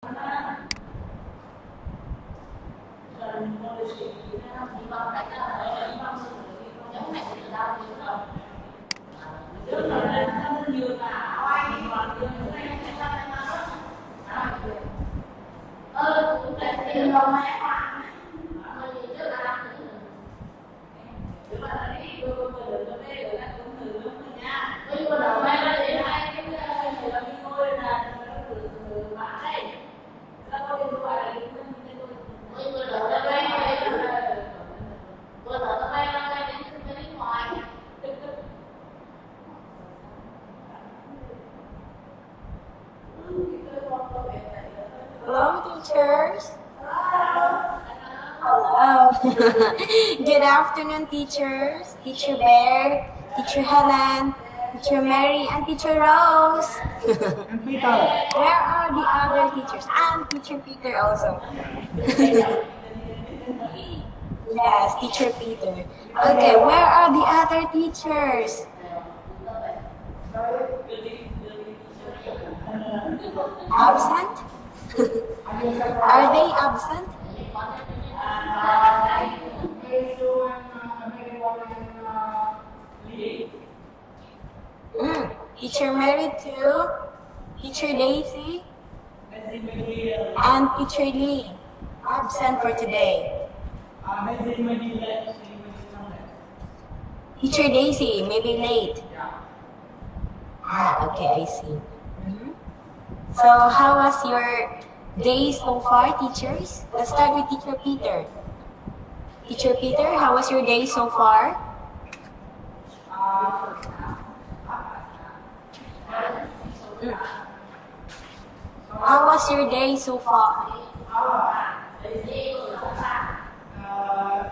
Hello, teachers. Hello. Good afternoon, teachers. Teacher Bear, Teacher Helen, Teacher Mary, and Teacher Rose. And Peter. Where are the other teachers? And Teacher Peter also. Yes, Teacher Peter. Okay, where are the other teachers? Absent? Are they absent? Teacher Mary too, Teacher Daisy, and Teacher Lee. Absent for today. Teacher Daisy may be late. Okay, I see. So how was your day so far, teachers? Let's start with Teacher Peter. Teacher Peter, how was your day so far? How was your day so far?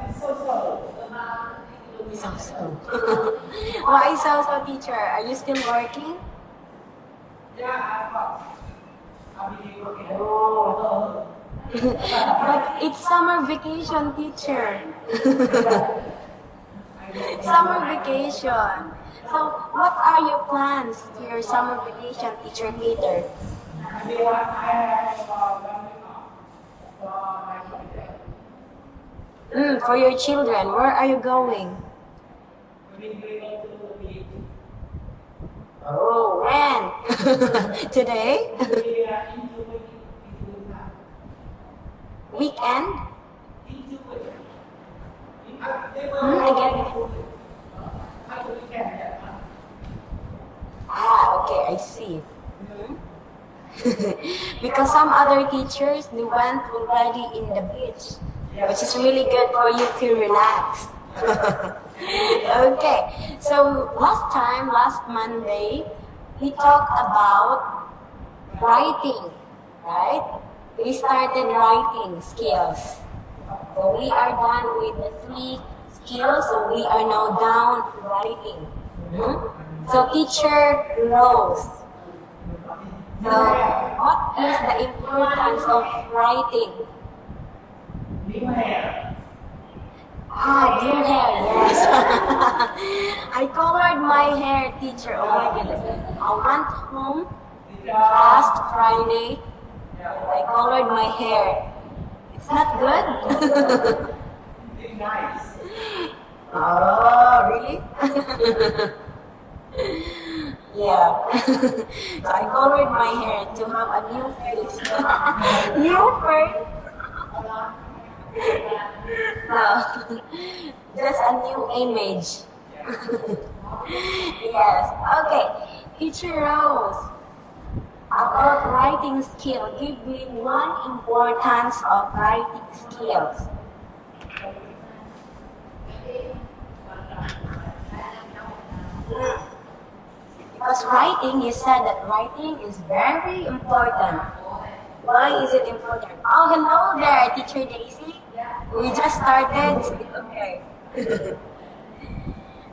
It's so-so. So-so. Why so-so, teacher? Are you still working? Yeah, I'll be working. Oh. But it's summer vacation, teacher. Summer vacation. So, what are your plans to your summer vacation, Teacher Peter? For your children, where are you going? Oh, when? Today? Weekend? I get it. Okay, I see. Because some other teachers, they went already in the beach, which is really good for you to relax. Okay, so last Monday, we talked about writing, right? We started writing skills. So we are done with the 3 skills, so we are now down to writing. So Teacher Rose, so what is the importance of writing? Dear hair, yes. I colored my hair, teacher. Oh my goodness. I went home last Friday. I colored my hair. It's not good? Nice. Oh, really? Yeah. So I colored my hair to have a new face. New face? No. Just a new image. Yes. Okay. Teacher Rose, about writing skill, give me one importance of writing skills. Because writing, you said that writing is very important. Why is it important? Oh, hello there, Teacher Daisy. We just started. Okay.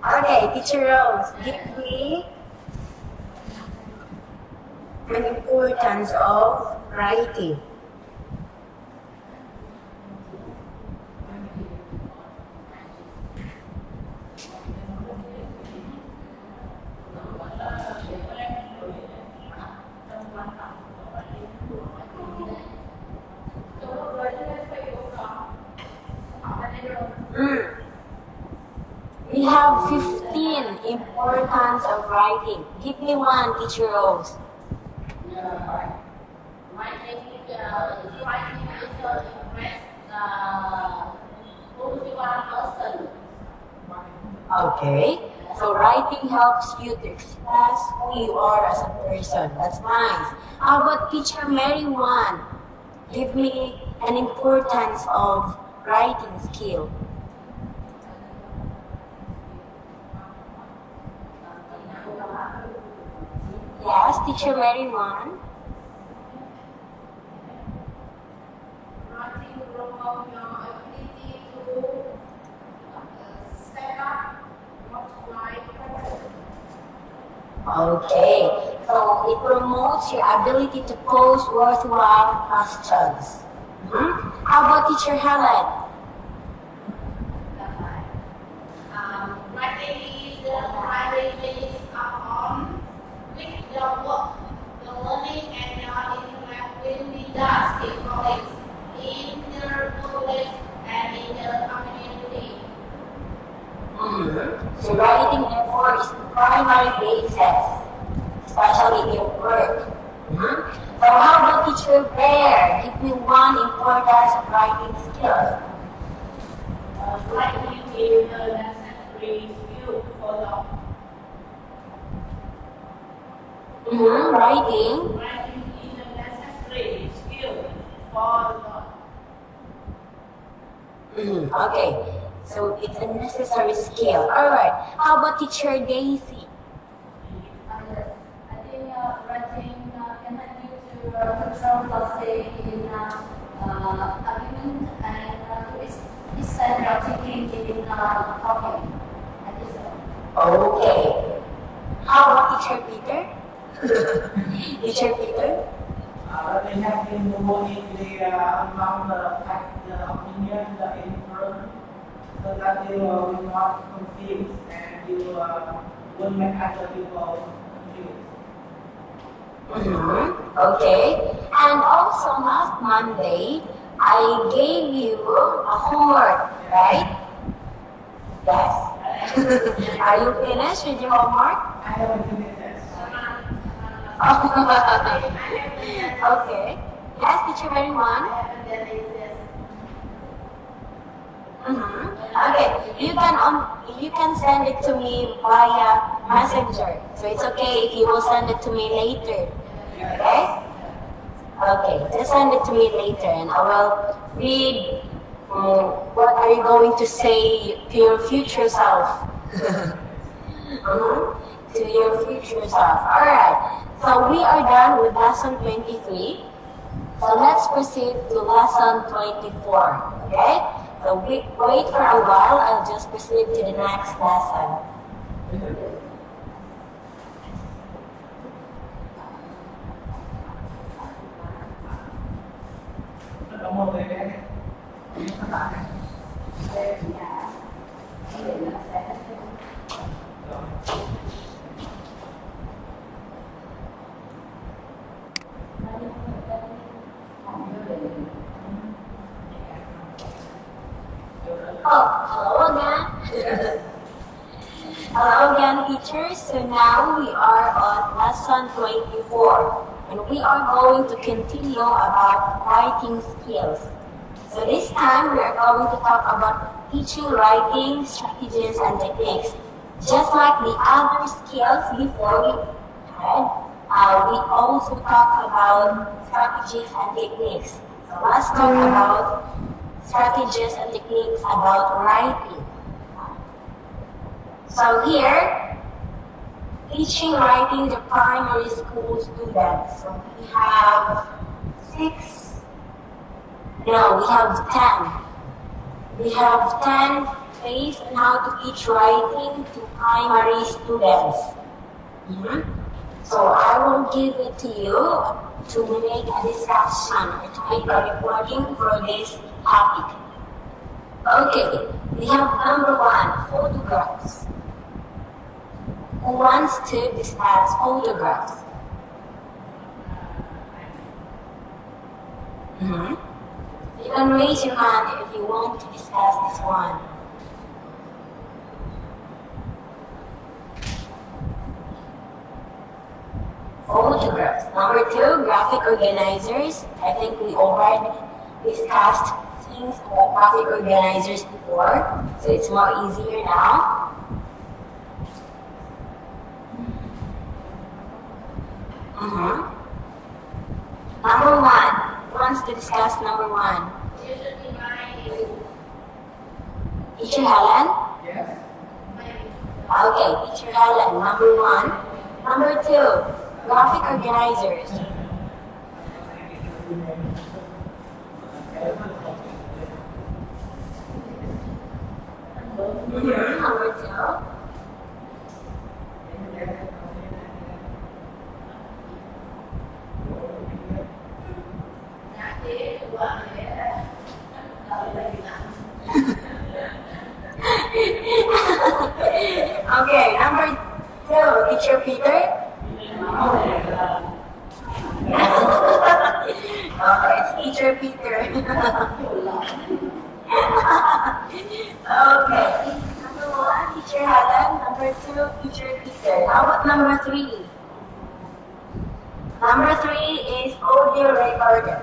Okay, Teacher Rose, give me an importance of writing. have 15 importance of writing. Give me one, Teacher Rose. Writing is impress only one person. Okay. So writing helps you to express who you are as a person. That's nice. How about Teacher Mary One? Give me an importance of writing skill. Yes, Teacher Mary One. Writing promotes your ability to set up what right question. Okay, so it promotes your ability to pose worthwhile questions. How about Teacher Helen? Writing is the primary basis upon which the work, the learning, and the intellect will be done in colleagues, in the college, and in the community. So writing, therefore, is the primary basis, especially in your work. So how about Teacher Bear? Give me one importance of writing skills. Writing is the necessary skill for Writing. Writing is a necessary skill for Okay, so it's a necessary skill. Alright, how about Teacher Daisy? I think writing can help you to control, let's say, in argument and to extend your thinking in talking. I think so. Okay. How about Teacher Peter? Teacher Peter? They have been moving among the fact, the opinion, the inference, so that you will not confused and you won't make other people confused. Okay. And also last Monday, I gave you a homework, right? Yes. Are you finished with your homework? I haven't finished that. Okay. Yes, Teacher Mary One. Okay. You can send it to me via Messenger. So it's okay if you will send it to me later. Okay? Okay. Just send it to me later and I will read what are you going to say to your future self. To your future self. Alright. So we are done with lesson 23. So let's proceed to lesson 24. Okay? So wait for a while. I'll just proceed to the next lesson. Cảm ơn về các bạn. Oh, hello again. Hello again, teachers. So now we are on lesson 24. And we are going to continue about writing skills. So this time we are going to talk about teaching writing strategies and techniques. Just like the other skills before we had, we also talk about strategies and techniques. So let's talk about strategies and techniques about writing. So here, teaching writing to primary school students. So we have 10. We have 10 ways on how to teach writing to primary students. So I will give it to you to make a discussion or to make a recording for this topic. Okay, we have number 1, photographs. Who wants to discuss photographs? You can raise your hand if you want to discuss this one. photographs. Number two, graphic organizers. I think we already discussed things about graphic organizers before, so it's more easier now. Number one. Who wants to discuss number one? Teacher Helen? Yes. Okay, Teacher Helen, number one. Number two, graphic organizers. Number two. Okay, number two, Teacher Peter. Okay, it's Teacher Peter. Okay, number one, Teacher Helen. Number two, Teacher Peter. How about number three? Number three is audio recorder.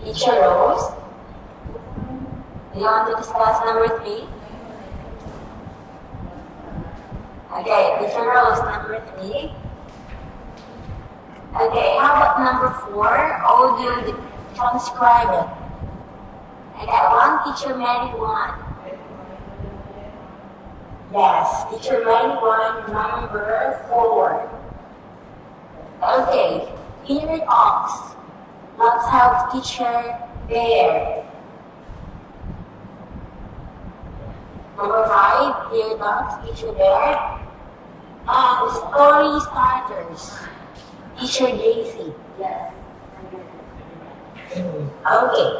Teacher Rose, do you want to discuss number three? Okay, Teacher Rose, number three. Okay, how about number four? Audio transcriber. I got one, Teacher Mary one. Yes, Teacher Mary one, number four. Okay, Peter Ox. Let's have Teacher Bear. Number five, Dear Dogs, Teacher Bear. And story starters, Teacher Daisy. Yes. Okay.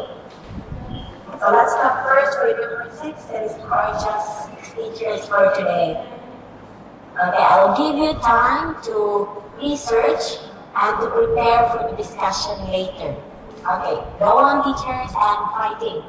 So let's stop first for number six. That is for just 6 teachers for today. Okay, I'll give you time to research and to prepare for the discussion later. Okay, go on teachers and fighting.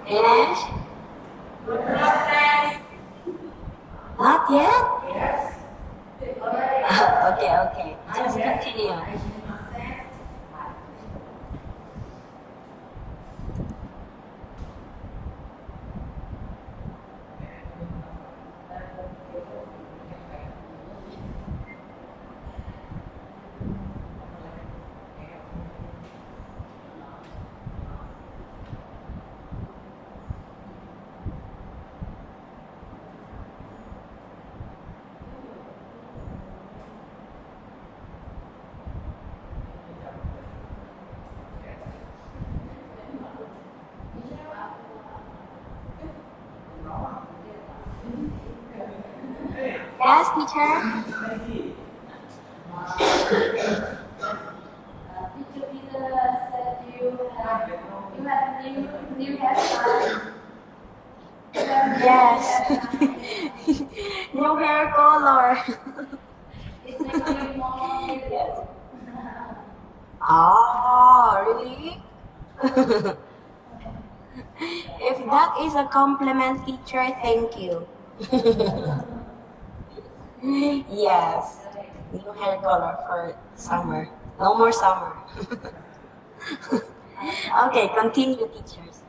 Finish? Not yet? Okay, okay. Just continue. Yes, teacher? Teacher Peter said you have new hairstyle. Yes. New hair color. It's making you more Yes. Oh, really? If that is a compliment, teacher, thank you. Yes. New hair color for summer. No more summer. Okay, continue, teachers.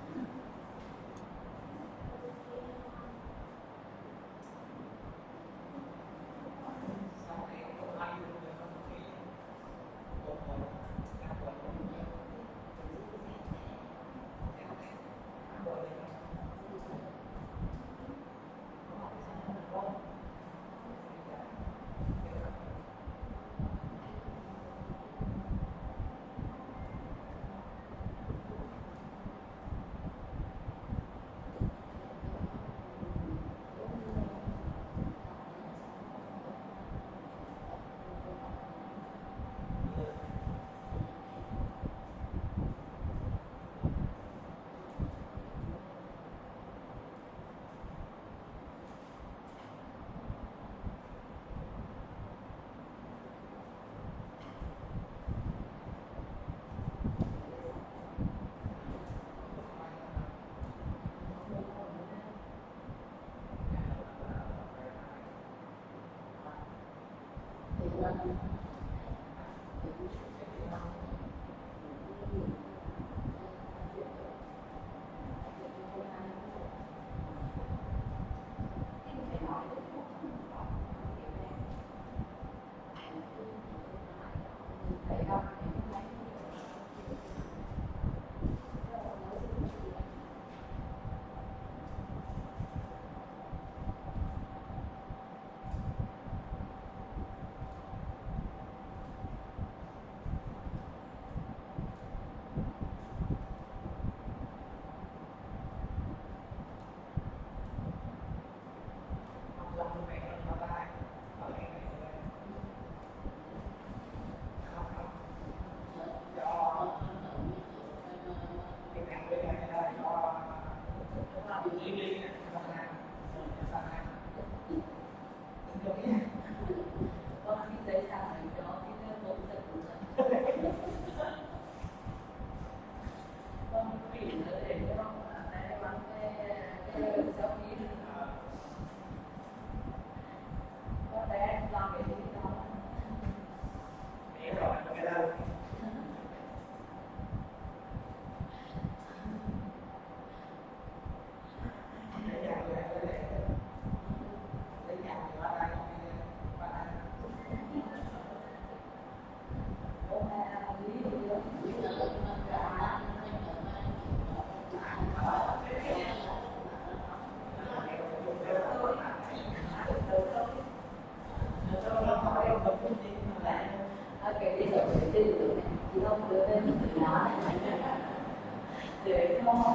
Hả?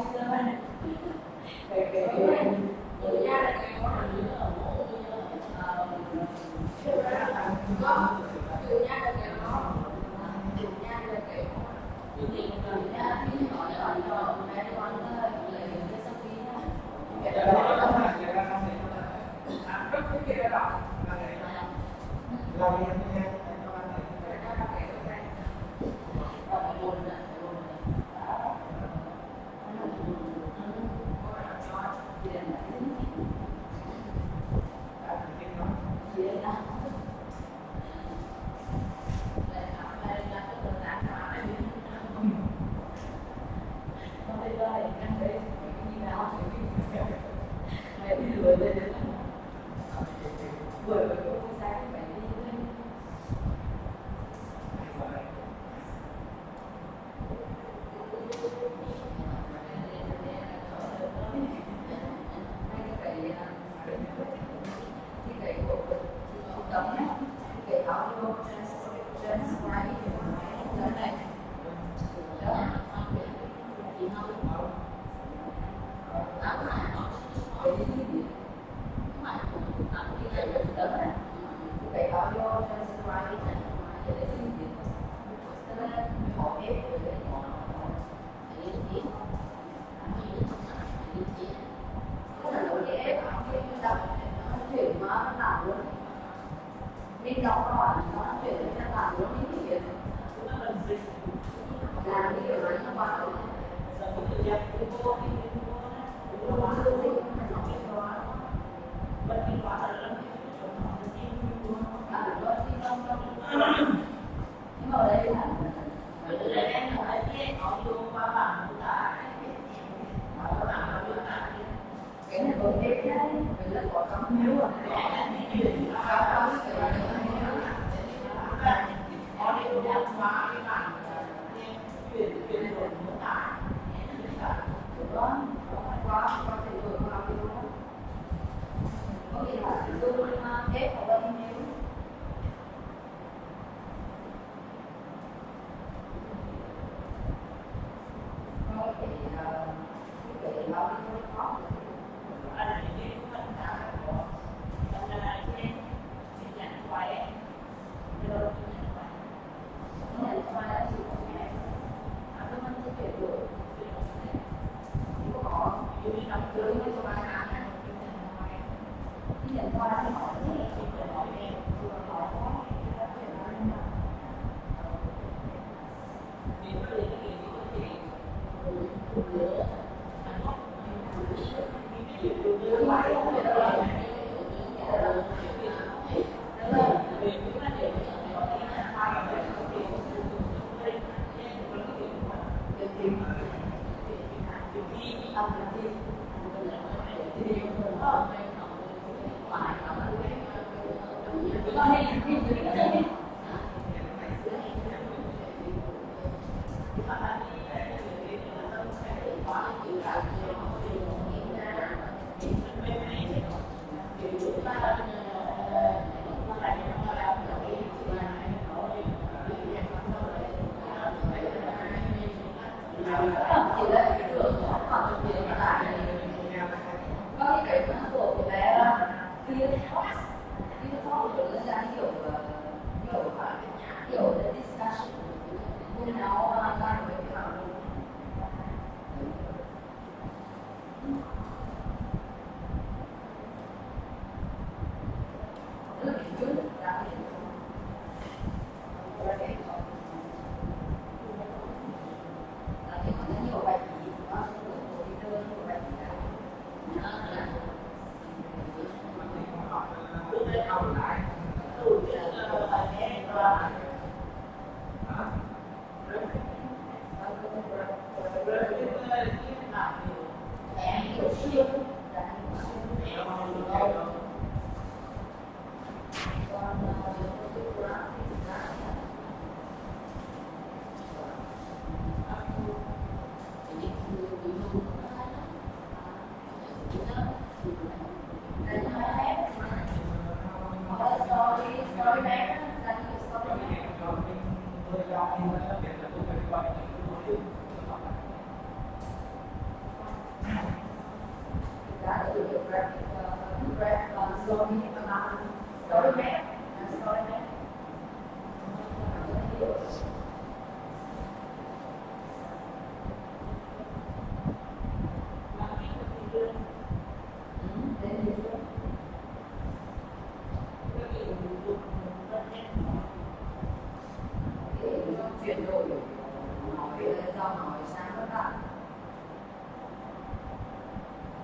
hỏi sao các bạn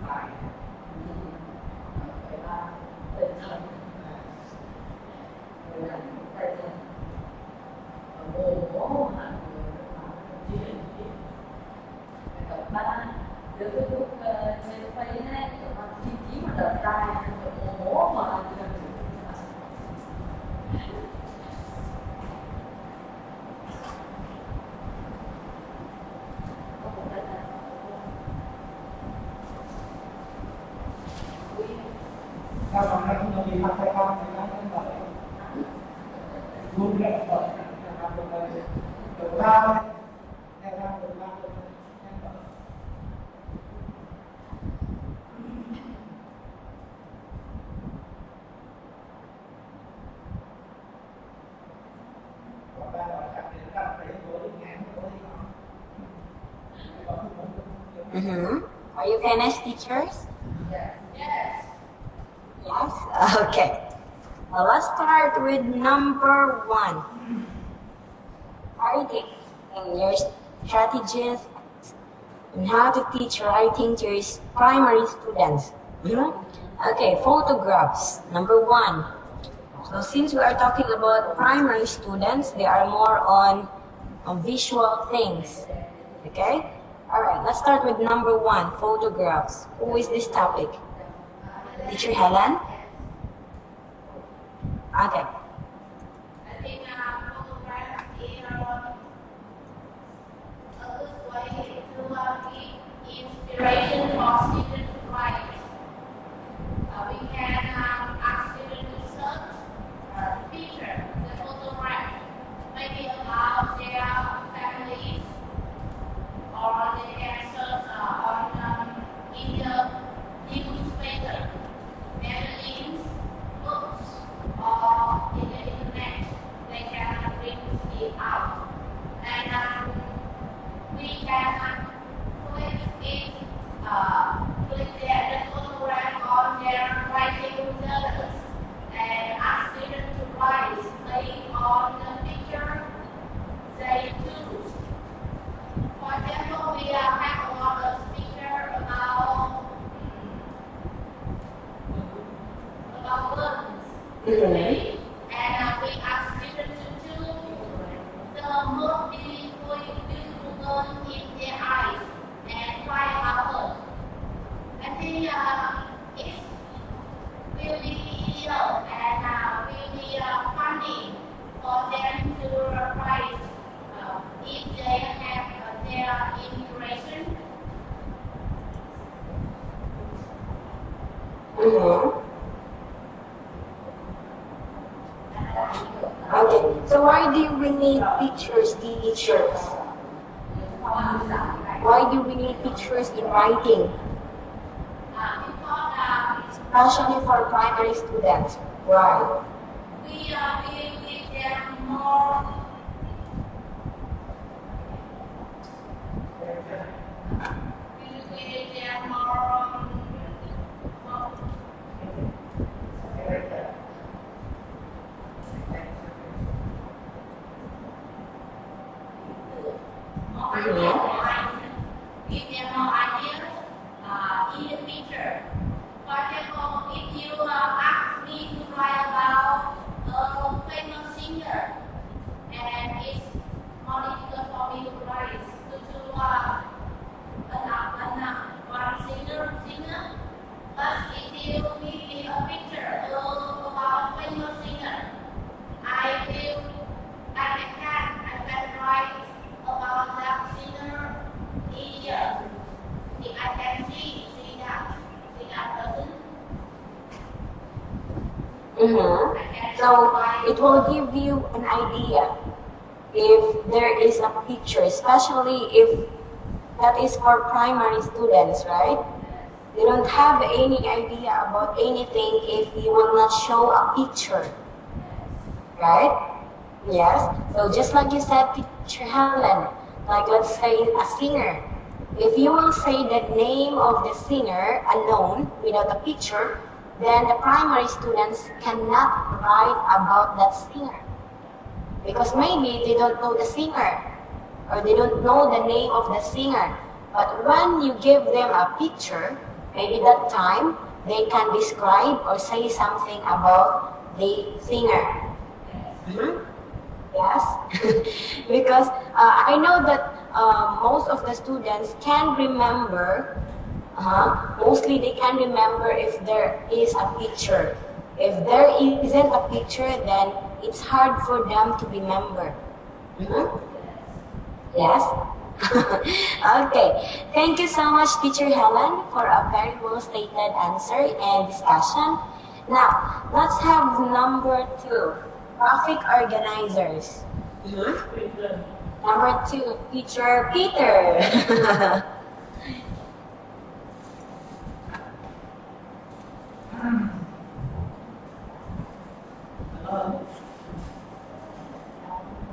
phải là tinh thần rồi là tinh thần bố mà chỉ tập 3 đối với lúc trên phay này mà chi chí mà đợt tai bố mà Các bạn đã không đi học hay không thì nó cũng vậy. Luôn lệ rồi, làm được rồi. Được cao đấy. Theo ra được cao được. Are you finished, teachers? yes. Yes? Okay. Well, let's start with number 1. Writing and your strategies on how to teach writing to your primary students. Okay, photographs. Number 1. So since we are talking about primary students, they are more on visual things. Okay? Alright, let's start with number 1, photographs. Who is this topic? Teacher Helen? Okay. I think photograph is a good way to give inspiration for students to write. We can ask students to search picture, the photograph, maybe about their families, or they can search in the newspaper, magazines, books, or in the internet. They can print it out, and we can click the photograph on their writing journals and ask students to write based on the picture they choose. For example, we have a lot of speaker about words today, and we ask students to choose the most beautiful girl in their eyes and try our. I think it's really easy and really funny for them to write if they have their inspiration. Okay, so why do we need pictures, teachers? Why do we need pictures in writing? Because Especially for primary students. Why? we give them more. We give them more. Give them more ideas in the future. For example, if you ask me to write about a famous singer, and it's more difficult for me to write one singer, but if you give me a picture about a famous singer, I can write about that singer easier. I can see that person. So it will give you an idea if there is a picture, especially if that is for primary students, right? They don't have any idea about anything if you will not show a picture, right? Yes. So just like you said, Teacher Helen, like let's say a singer. If you will say the name of the singer alone without a picture, then the primary students cannot write about that singer. Because maybe they don't know the singer. or they don't know the name of the singer. But when you give them a picture, maybe that time they can describe or say something about the singer. Yes, because I know that most of the students can remember, mostly they can remember if there is a picture. If there isn't a picture, then it's hard for them to remember. Yes? Okay. Thank you so much, Teacher Helen, for a very well stated answer and discussion. Now, let's have number 2, graphic organizers. Number 2, Teacher Peter.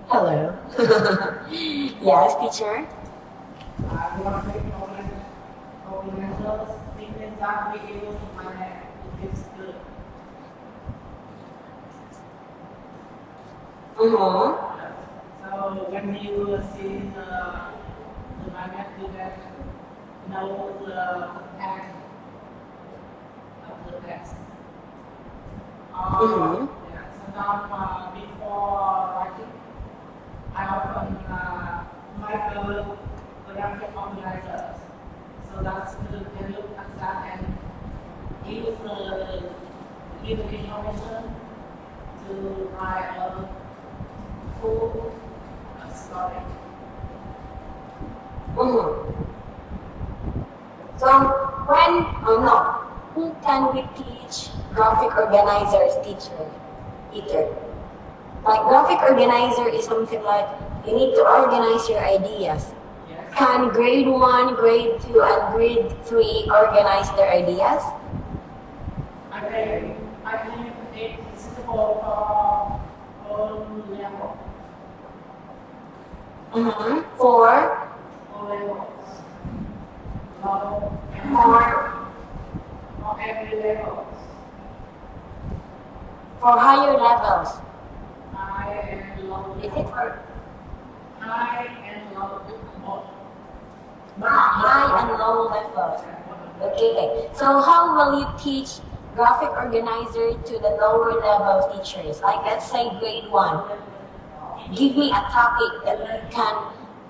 Hello. Yes, teacher. Graphic organizers think that we able to manage this good. So when you see the magnet, you can know the tag of the text. Yeah, sometimes before writing, I often make a graphic organizers. So that's you can look at that and use give the information to write a full story. So who can we teach graphic organizers, teacher? Peter. Like graphic organizer is something like you need to organize your ideas. Yes. Can grade 1, grade 2, and grade 3 organize their ideas? I think it's suitable for all levels. For All levels. Low and for every levels. for higher levels. High and low. Is it for High and low. Both. high and low levels? Okay. So how will you teach graphic organizer to the lower level teachers? Like let's say grade 1. Give me a topic that you can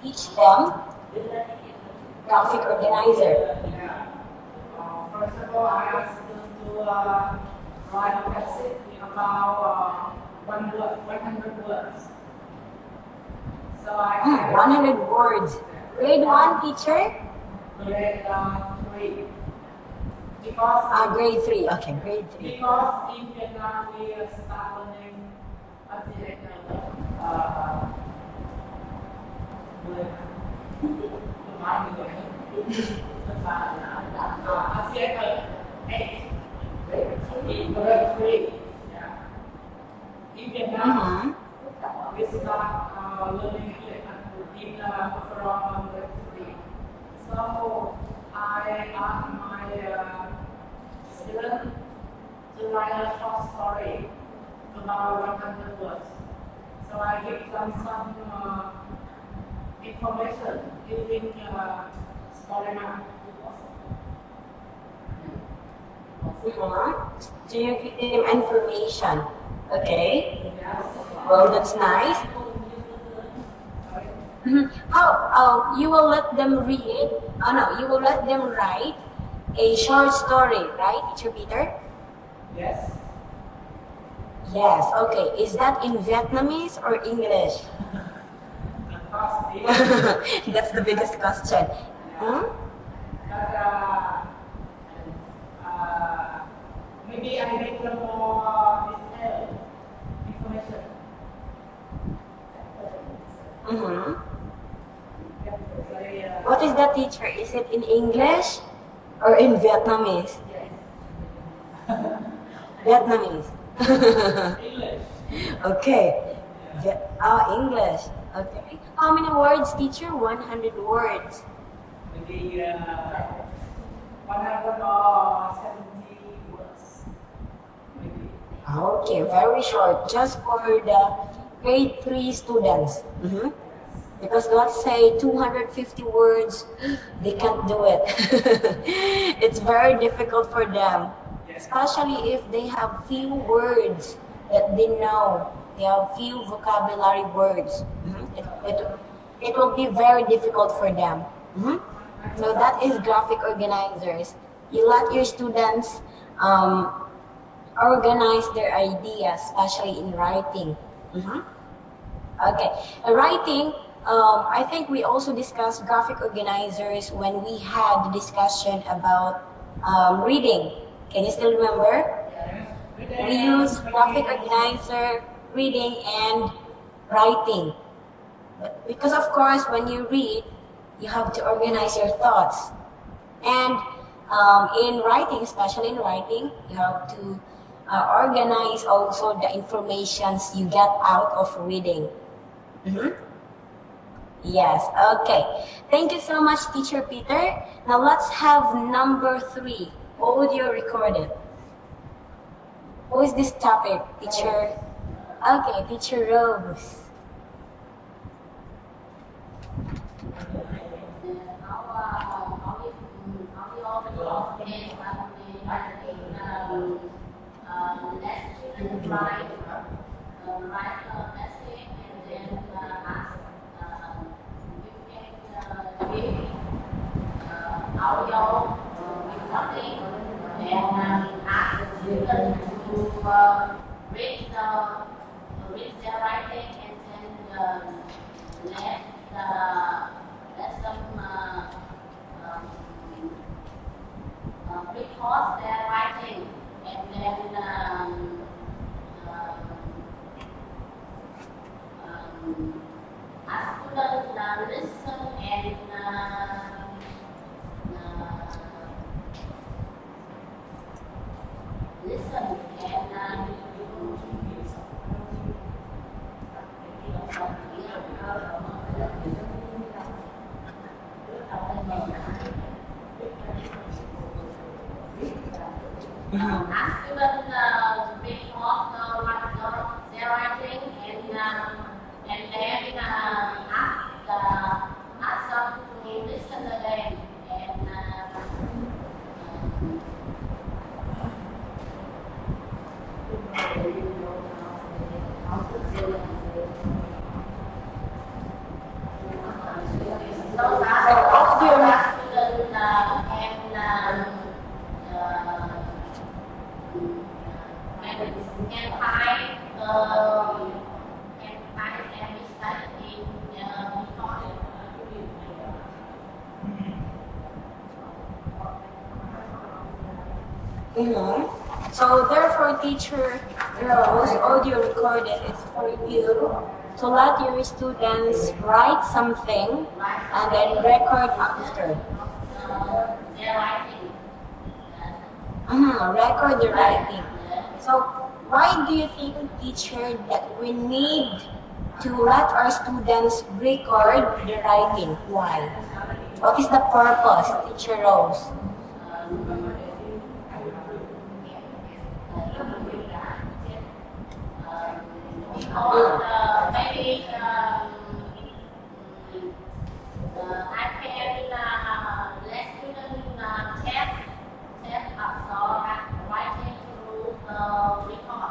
teach them graphic organizer. Yeah. First of all, I asked them to write a passage about 100 words. So I 100 words. Grade 1 teacher? grade 3. Because Grade 3. Okay, grade 3. Because in Vietnam we start learning grade 3. Yeah. In Vietnam we start learning in from grade 3. So I asked my students to write a short story about 100 words. So I give them some information using story map. So you give them information. Okay. Yes. Well, that's nice. How? You will let them read. Oh no, you will let them write a short story, right, Teacher Peter? Yes. Yes. Okay. Is that in Vietnamese or English? The first is That's the biggest question. that maybe I give them more detailed information. What is that, teacher? Is it in English or in Vietnamese? Vietnamese. English. Okay. English. Okay. How many words, teacher? 100 words. Maybe 170 words. Maybe. Okay, very short. Just for the grade 3 students. Because let's say 250 words, they can't do it. It's very difficult for them, especially if they have few words that they know. They have few vocabulary words. It will be very difficult for them. So that is graphic organizers. You let your students organize their ideas, especially in writing. Okay, writing. I think we also discussed graphic organizers when we had the discussion about reading. Can you still remember? We use graphic organizer, reading, and writing. Because of course, when you read, you have to organize your thoughts. And in writing, especially in writing, you have to organize also the informations you get out of reading. Yes, okay. Thank you so much, Teacher Peter. Now let's have number 3, audio recorded. Who is this topic, Teacher? Okay, Teacher Rose. Audio recording and ask the students to read their writing and then let them record their writing and then ask students listen and listen and ask students record their writing and then ask them to listen again and So therefore, Teacher Rose, audio recorded is for you to let your students write something and then record after. Record the writing. So why do you think, teacher, that we need to let our students record the writing? Why? What is the purpose, Teacher Rose? Maybe I can let students test writing through record.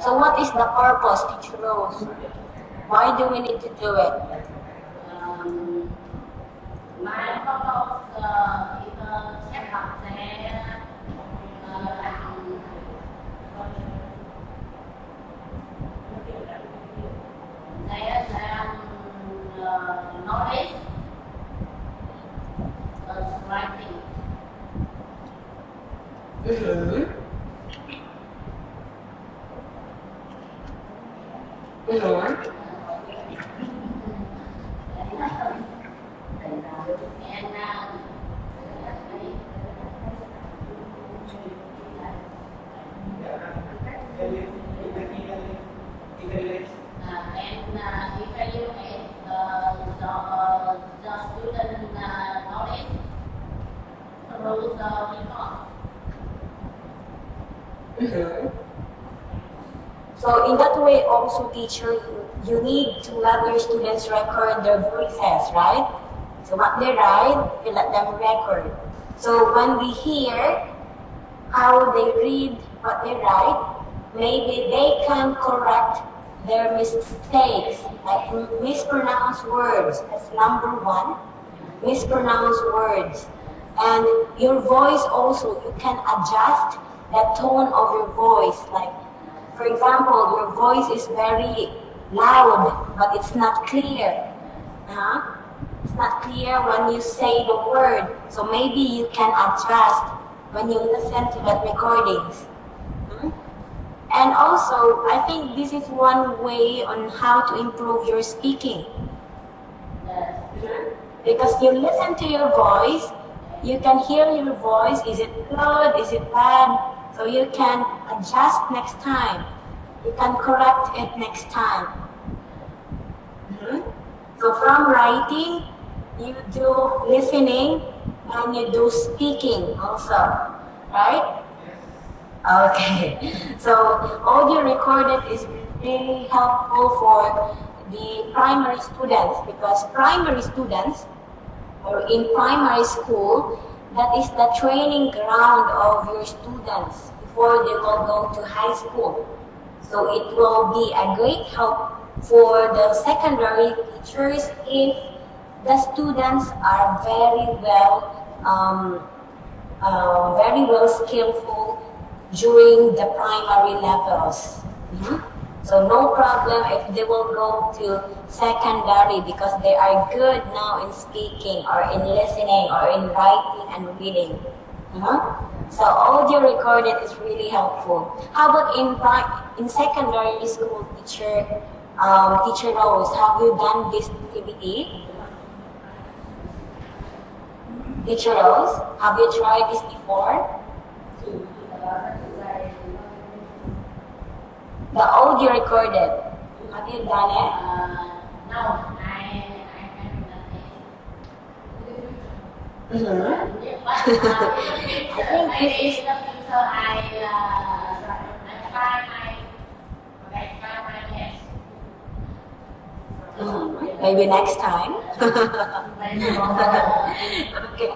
So what is the purpose, Teacher Rose? Why do we need to do it? My purpose is check up knowledge of writing. So in that way also, teacher, you need to let your students record their voices, right? So what they write, you let them record. So when we hear how they read what they write, maybe they can correct their mistakes, like mispronounced words. That's number one, mispronounced words. And your voice also, you can adjust the tone of your voice. Like, for example, your voice is very loud, but it's not clear. It's not clear when you say the word. So maybe you can adjust when you listen to that recordings. And also, I think this is one way on how to improve your speaking. Because you listen to your voice, you can hear your voice, is it good, is it bad? So you can adjust next time. You can correct it next time. So from writing, you do listening and you do speaking also, right? Okay, so audio recorded is really helpful for the primary students, because primary students, or in primary school, that is the training ground of your students before they will go to high school. So it will be a great help for the secondary teachers if the students are very well skillful during the primary levels. So no problem if they will go to secondary, because they are good now in speaking or in listening or in writing and reading. So audio recorded is really helpful. How about in secondary school, teacher Rose, have you done this activity? Teacher Rose, have you tried this before? The audio recorded. Have you done it? No, I haven't done it. But I think this is. in the future, I try my best. Maybe next time. Okay.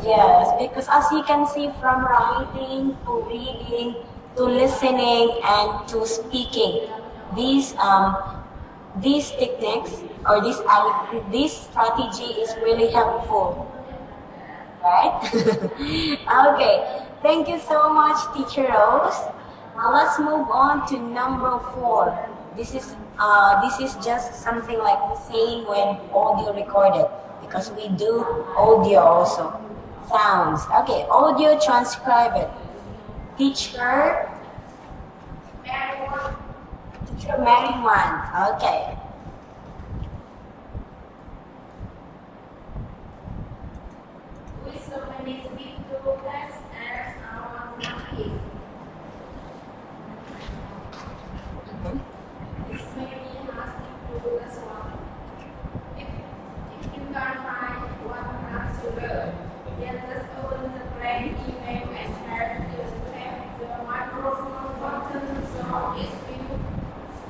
Yes, because as you can see, from writing to reading to listening and to speaking, these techniques or this strategy is really helpful, right? Okay, thank you so much, Teacher Rose. Now let's move on to number 4. This is just something like the same when audio recorded, because we do audio also, sounds. Okay, audio transcribe it. Teacher Mary One. Okay. With so many people class as our monkeys. This may be asking to as well. If you can't find what answer, then just open the blank email and share the microphone button so if you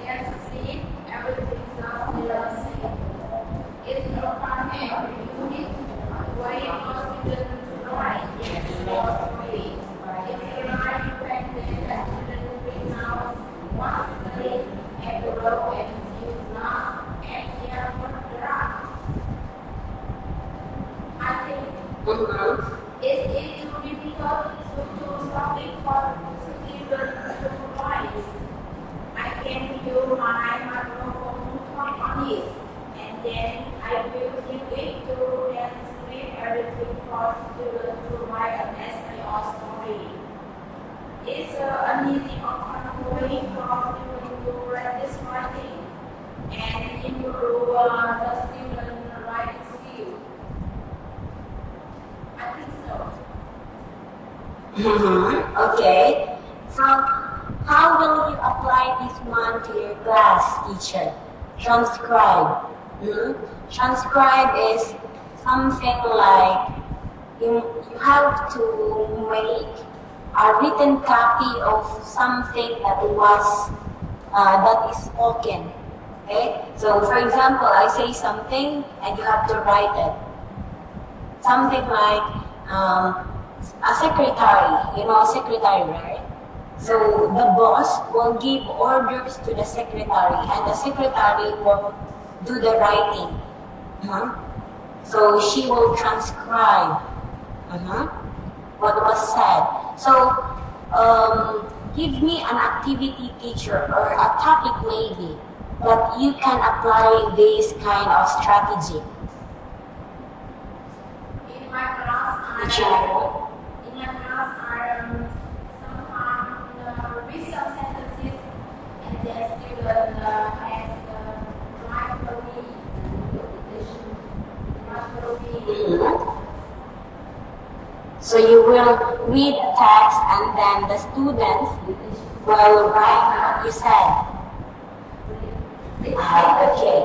can succeed, everything else will succeed. It's no fun and you need way of student to write. Yes, way. If you write back then, the student will now want to study at the row and you not at here for the draft. I think it's too difficult to stop it for students to write. I can use my microphone to talk on it, and then I will give it to transcribe everything for students to write an essay or story. It's an easy way for students to practice writing and improve the student writing skill. I think so. Okay. So, how will you apply this one to your class, teacher? Transcribe. Transcribe is something like you have to make a written copy of something that is spoken. Okay? So for example, I say something and you have to write it. Something like a secretary, a secretary, right? So the boss will give orders to the secretary and the secretary will do the writing. So she will transcribe what was said. So give me an activity, teacher, or a topic maybe that you can apply this kind of strategy. In my class, Teacher. sometimes read some sentences and then student has So you will read the text and then the students will write what you said. Okay.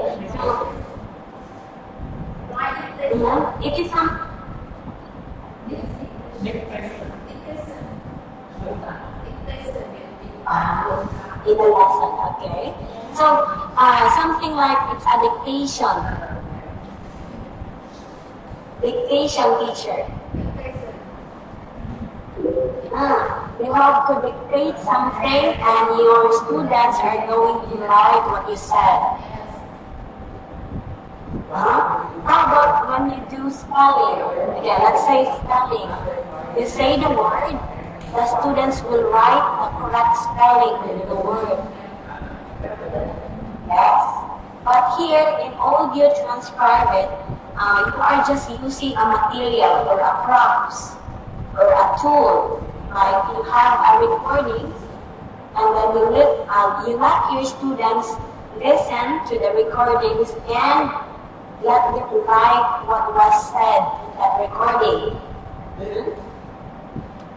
It is some in the lesson, okay? So something like it's a dictation. Dictation, teacher. You have to dictate something and your students are going to write what you said. How about when you do spelling? Okay, let's say spelling. You say the word, the students will write the correct spelling of the word. Yes. But here in audio transcribe it, you are just using a material or a props or a tool. Like you have a recording and then you let your students listen to the recordings and let them write what was said in that recording.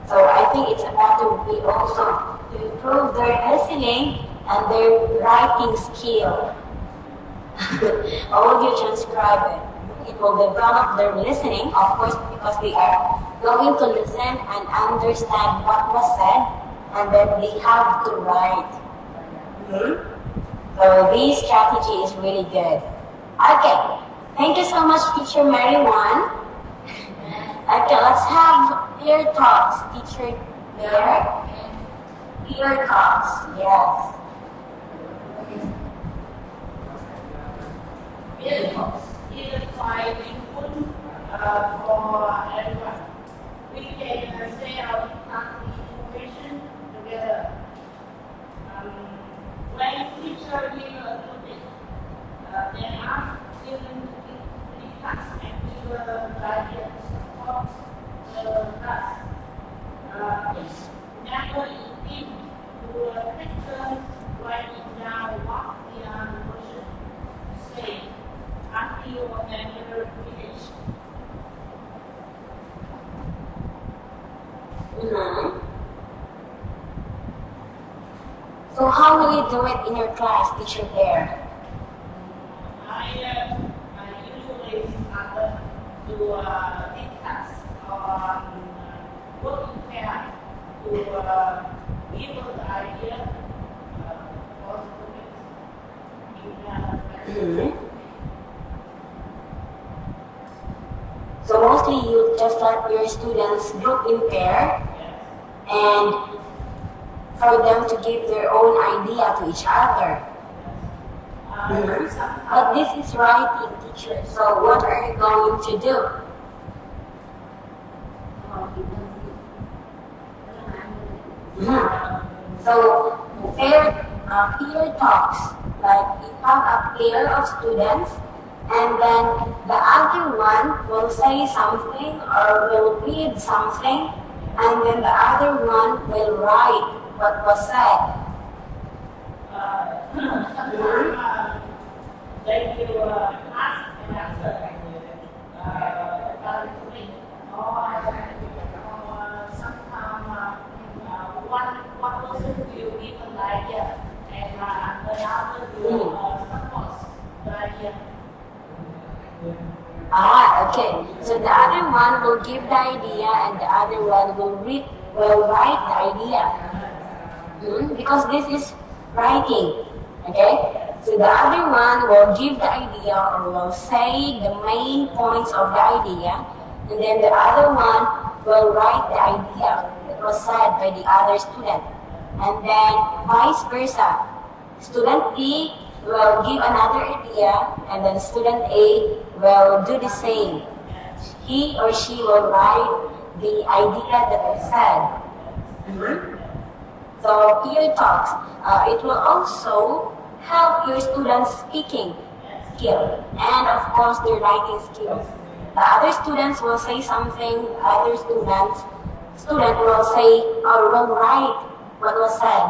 So I think it's a better way also to improve their listening and their writing skill. Audio transcribe it. It will develop their listening, of course, because they are going to listen and understand what was said, and then they have to write. So this strategy is really good. Okay, thank you so much, Teacher Mary Wan. Okay, let's have peer talks, Teacher Bear. Peer talks, yes. Peer talks is quite important for everyone. We can share our information together. When teacher give a topic, then ask students to discuss and give guidance support the class. Never easy to take turns writing down what the person say until you never finish. So how will you do it in your class, Teacher Bear? I usually start to discuss on working pair to give us the idea for students. So mostly you just let your students group in pair and for them to give their own idea to each other. But this is writing, teacher. So what are you going to do? So peer talks, like you have a pair of students and then the other one will say something or will read something and then the other one will write what was said. They will ask and answer. Sometimes one person will give an idea and another will support the idea. Okay. So the other one will give the idea and the other one will read will write the idea. Because this is writing. Okay? So the other one will give the idea or will say the main points of the idea, and then the other one will write the idea that was said by the other student. And then vice versa. Student B will give another idea, and then student A will do the same. He or she will write the idea that was said. So peer talks, it will also help your students' speaking skill and of course their writing skills. The other students will say something, other student will say or will write what was said.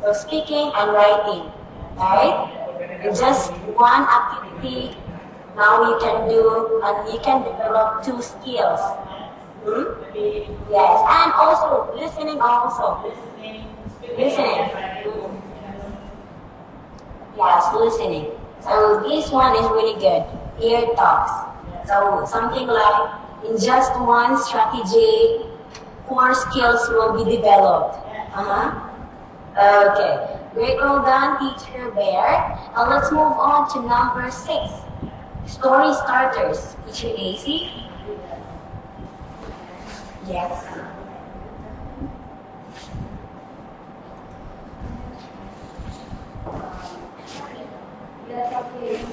So speaking and writing, right? It's just one activity now you can do and you can develop 2 skills. Yes, and also listening also. Listening. Yes, listening. So this one is really good. Ear talks. So something like in just one strategy, 4 skills will be developed. Okay. Great, well done, Teacher Bear. Now let's move on to number 6. Story starters. Teacher Daisy. Yes. We are talking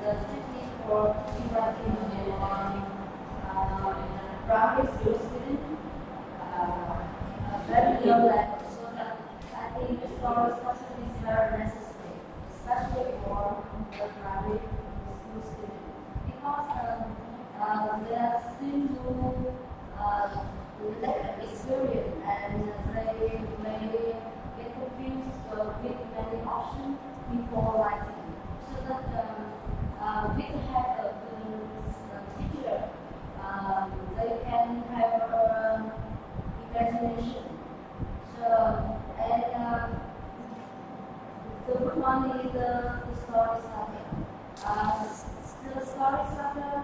the technique for writing primary school student, very young level. So that I think the story structure is very necessary, especially for the primary school student, because there are students who lack experience and they may get confused with many options before writing. So that we can have a teacher, they can have imagination. So, and the good one is the story starter. The story starter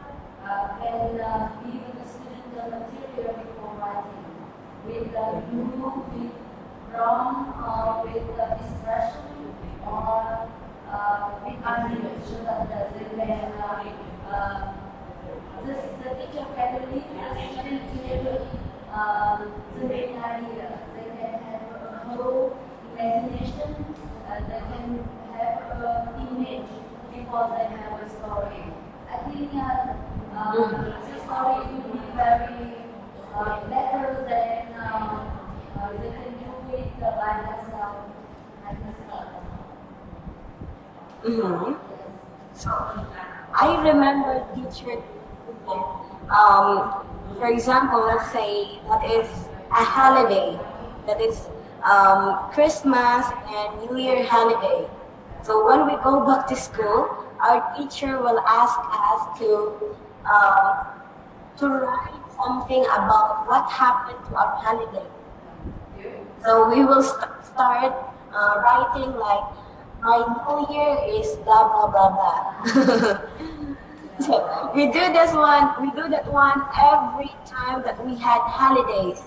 can give the student the material before writing with blue, with brown, or with expression, or with argument, so that they can the teacher can lead the student to the main idea. They can have a whole imagination, they can have an image before they have a story. I think the story will be very better than they can do it by themselves. So I remember teacher. For example, let's say that is a holiday, that is Christmas and New Year holiday. So when we go back to school, our teacher will ask us to write something about what happened to our holiday. So we will start writing like, my New Year is blah blah blah blah. So we do that one every time that we had holidays.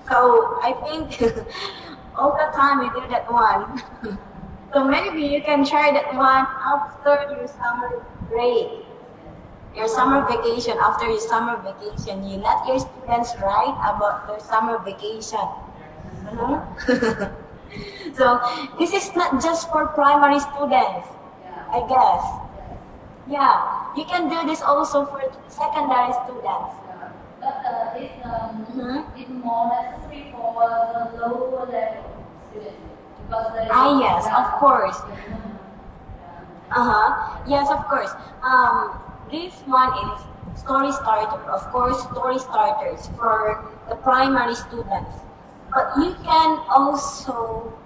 So I think all the time we do that one. So maybe you can try that one after your summer break, your summer vacation. After your summer vacation, you let your students write about their summer vacation. So this is not just for primary students, I guess. Yeah, you can do this also for secondary students. But it's more necessary for the lower level students. Yes, of course. Yes, of course. This one is story starter. Of course, story starters for the primary students. But you can also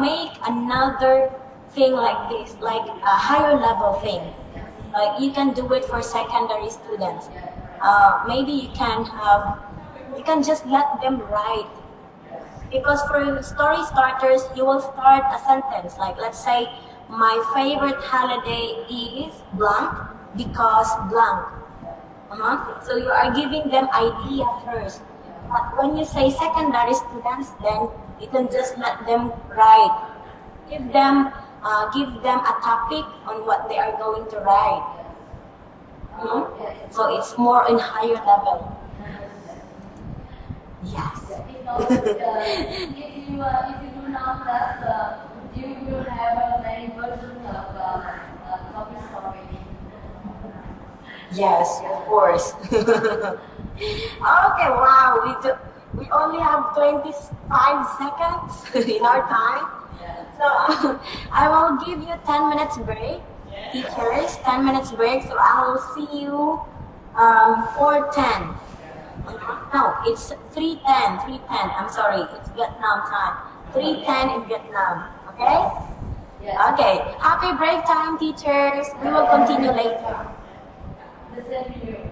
make another thing like this, like a higher level thing. Like you can do it for secondary students. Maybe you can just let them write. Because for story starters, you will start a sentence. Like let's say, my favorite holiday is blank because blank. So you are giving them idea first. But when you say secondary students, then you can just let them write. Give them a topic on what they are going to write. So it's more in higher level. Yes. Because if you do not that, you will have many versions of copy story. Yes, of course. Okay, wow. We only have 25 seconds in our time. So I will give you 10 minutes break. Teachers, 10 minutes break. So I will see you 4:10. No, it's 3:10. 3:10. I'm sorry, it's Vietnam time. 3:10 in Vietnam. Okay? Yes. Okay. Happy break time, teachers. We will continue later. The same here.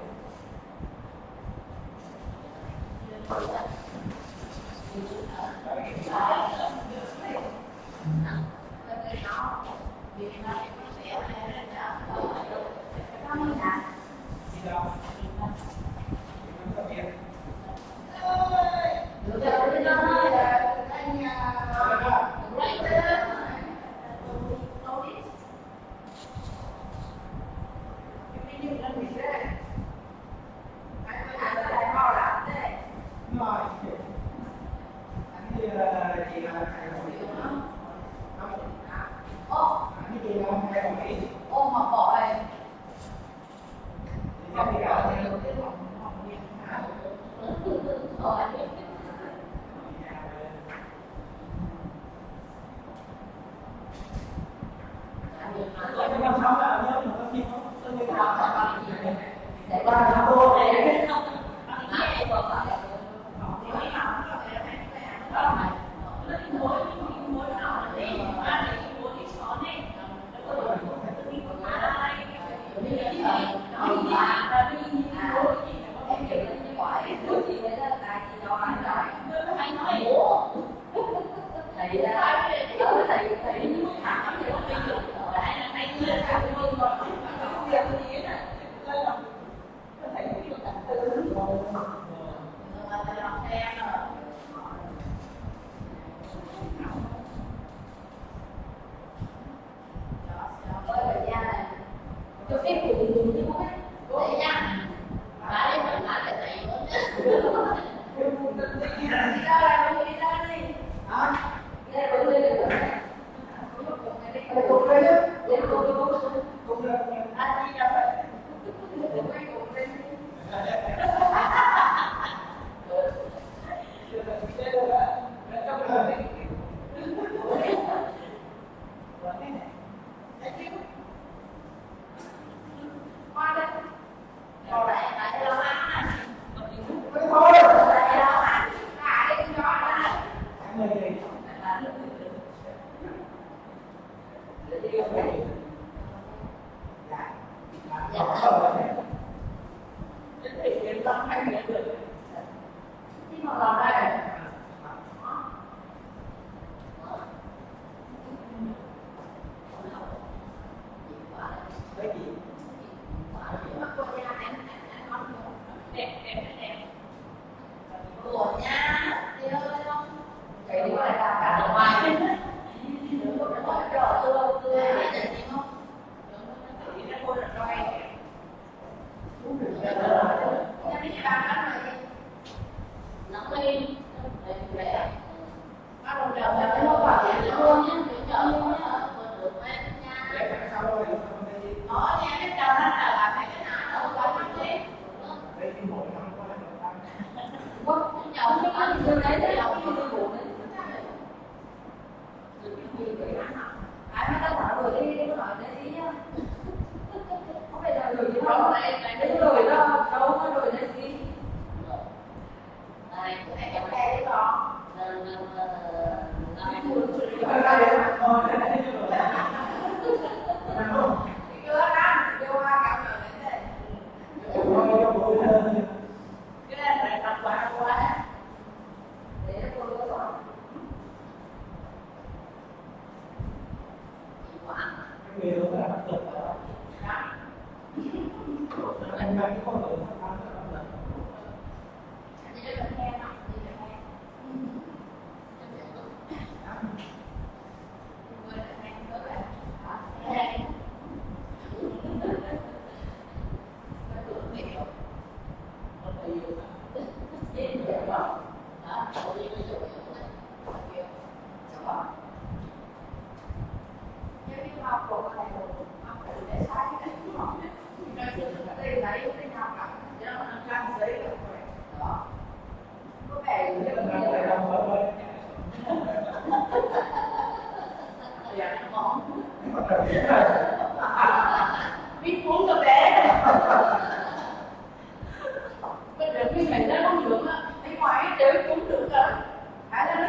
Ô mà bỏ này. anh mang cái con người nó thắng nó là biết muốn cho bé bây giờ cái này nó không được á bên ngoài đều cũng được rồi phải đó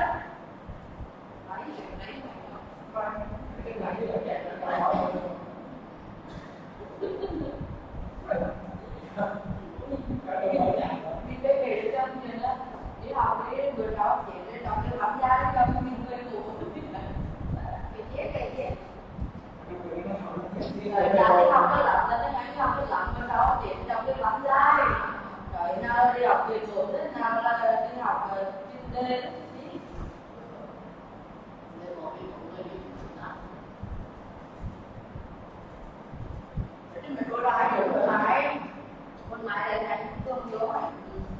lấy đi cái nghề cho mình đó đi học đi người đó chị để đọc cho làm gia cho mình người của bị chế cái gì rồi ra đi học cái lạnh là nó đi học cái lạnh bên đó chị trong cái lạnh dai rồi nào đi học về trường thế nào là đi học kinh tế mình có lại được con lại là thành công vô rồi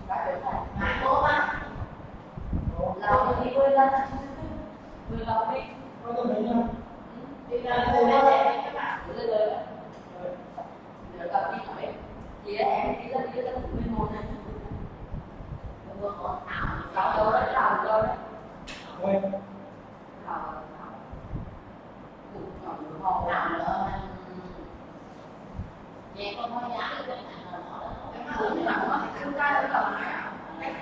đã được rồi mai cô á làm thì quên lên người làm đi có tôi nghĩ nha đi ra cô đó các bạn lên lên rồi gặp đi hỏi chị em đi lên bên môn này vừa có thảo rồi đấy làm rồi đấy cũng còn được không làm nữa nghe con nói giá được cái này là nó đó cũng là nó thì chúng ta ở tầm này anh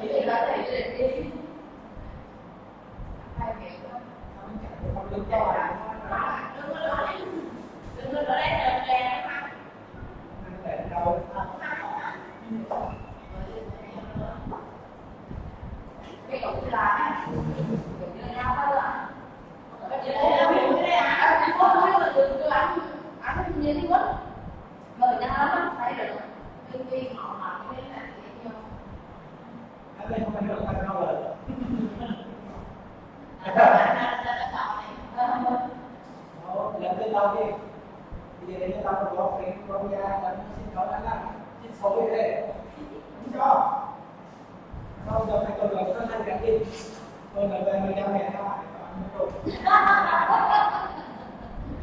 đi làm đi là đi hai mẹ không được cho bạn đừng có đấy là đèn ha để đâu cái cậu đi làm đừng như nhau hết rồi cái đấy có nói là đừng cứ ăn như thế quá mời nhau lắm thấy được đương nhiên họ làm cái đấy là gì không ở đây không phải được ăn đâu rồi lần tới đâu đi bây giờ đến tao có cái con da là xin nói là xin số đi đây không cho không giờ phải còn là có hai cái đi còn là về 15 ngày các bạn còn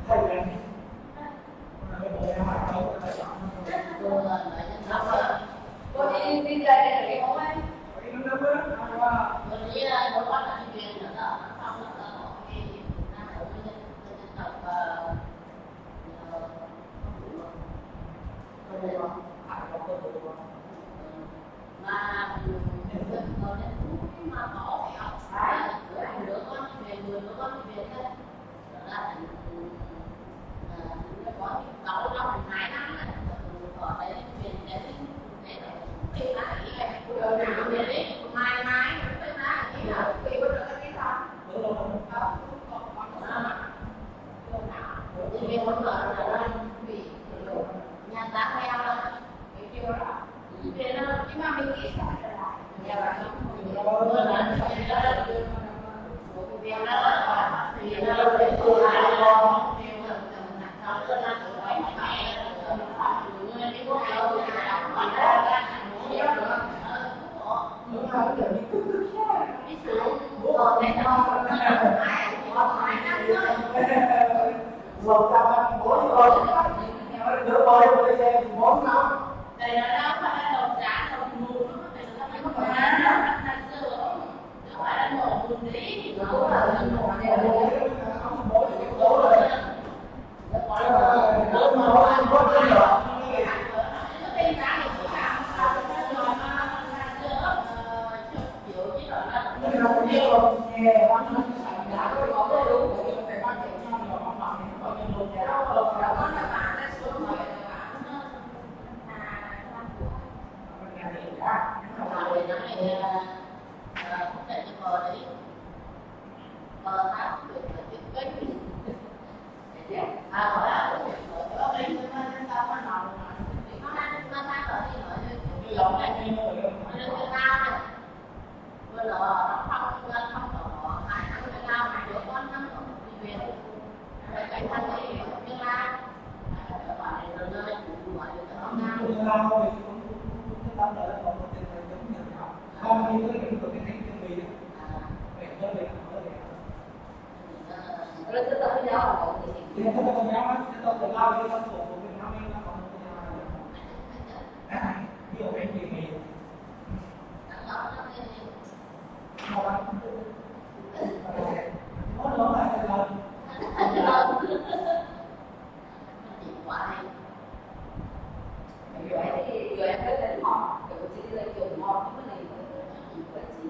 thầy là có đi ra đây là cái món ấy mà bỏ phải bữa con về người bữa con về thôi là có đau trong 2 năm ở đấy về để khi mà về đấy mai tới là cái nào khi có được cái đó vì một lần là bị nhà ta theo đó bị chưa đó vì nó nhưng mà mình nghĩ sao trở lại nhà bạn nó là vì nó là thì nó là tôi lại con nó cứ là cái mẹ người đi có ai đâu mà ra đúng không giờ đi cứ đi xuống rồi mẹ nó ai năm nữa một trăm năm bốn rồi đứa bơi bơi xe 4 năm đây là đâu phải là đầu giá đầu mù nó phải là cái con má nó là sữa nó phải là nổ mù đi nó là nổ này ông bố thì bố rồi đứa mà bố ăn bố lên rồi nó tên giá thì cũng là rồi mà sữa chục triệu chứ rồi là nhưng mà không biết rồi nghe bác nói đã có cái đúng phải bác chạy nhau rồi bác bảo thì nó còn luôn kéo đó là bạn nó xuống rồi bạn rồi nó này cũng để cho bờ đấy bờ tháo được là cái hỏi là Rồi tôi tập với nhau là cậu thì Thì nó không có nhau á, nó tự lao đi con của mình nó mới nó còn không có nhau. Ví dụ anh gì thì một anh nó lớn lại cái lần Rồi em tới đánh mò, rồi chị đi lên trường mò cái này chị với chị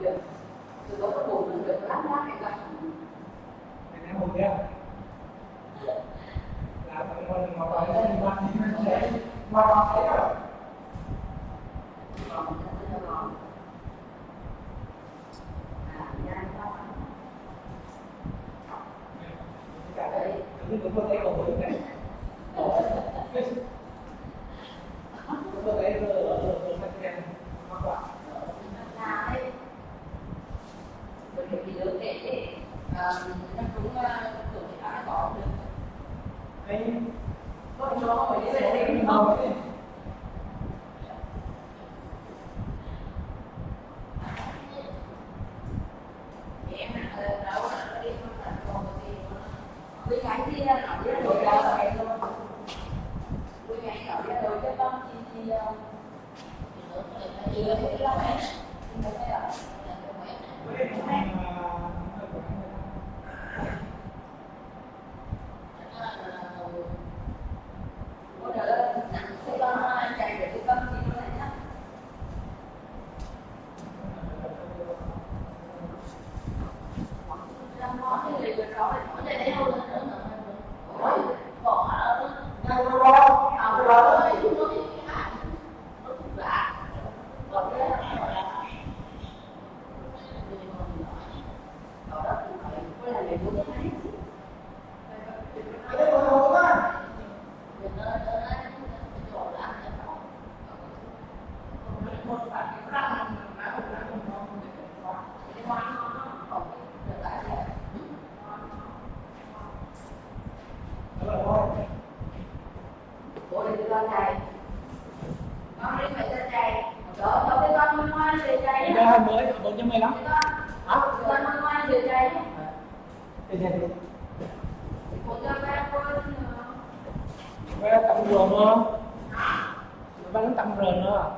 được, tôi có cái buồn mình được lắm lắm em coi. em buồn chưa? Là mình một bài lên quan thì nó sẽ ngon thế rồi. Cả đây, cũng có thể cầu hữu này. Cũng có thể ở mặt đèn hoa quả. Được thì được để nó cũng tưởng thì nó có được. Đấy, Có cho phải đi về mình không? ngồi đấy. Với cái kia nó biết rồi là cái luôn. Với cái nó biết rồi cái con thì chưa thấy lắm ấy. Nhưng mà cái là bây giờ cái con chạy để cái con thì nó lại nhá. Ra mới 415. Hả? Cái gì? Về tầm rờ nữa. Về đến tầm rờ nữa.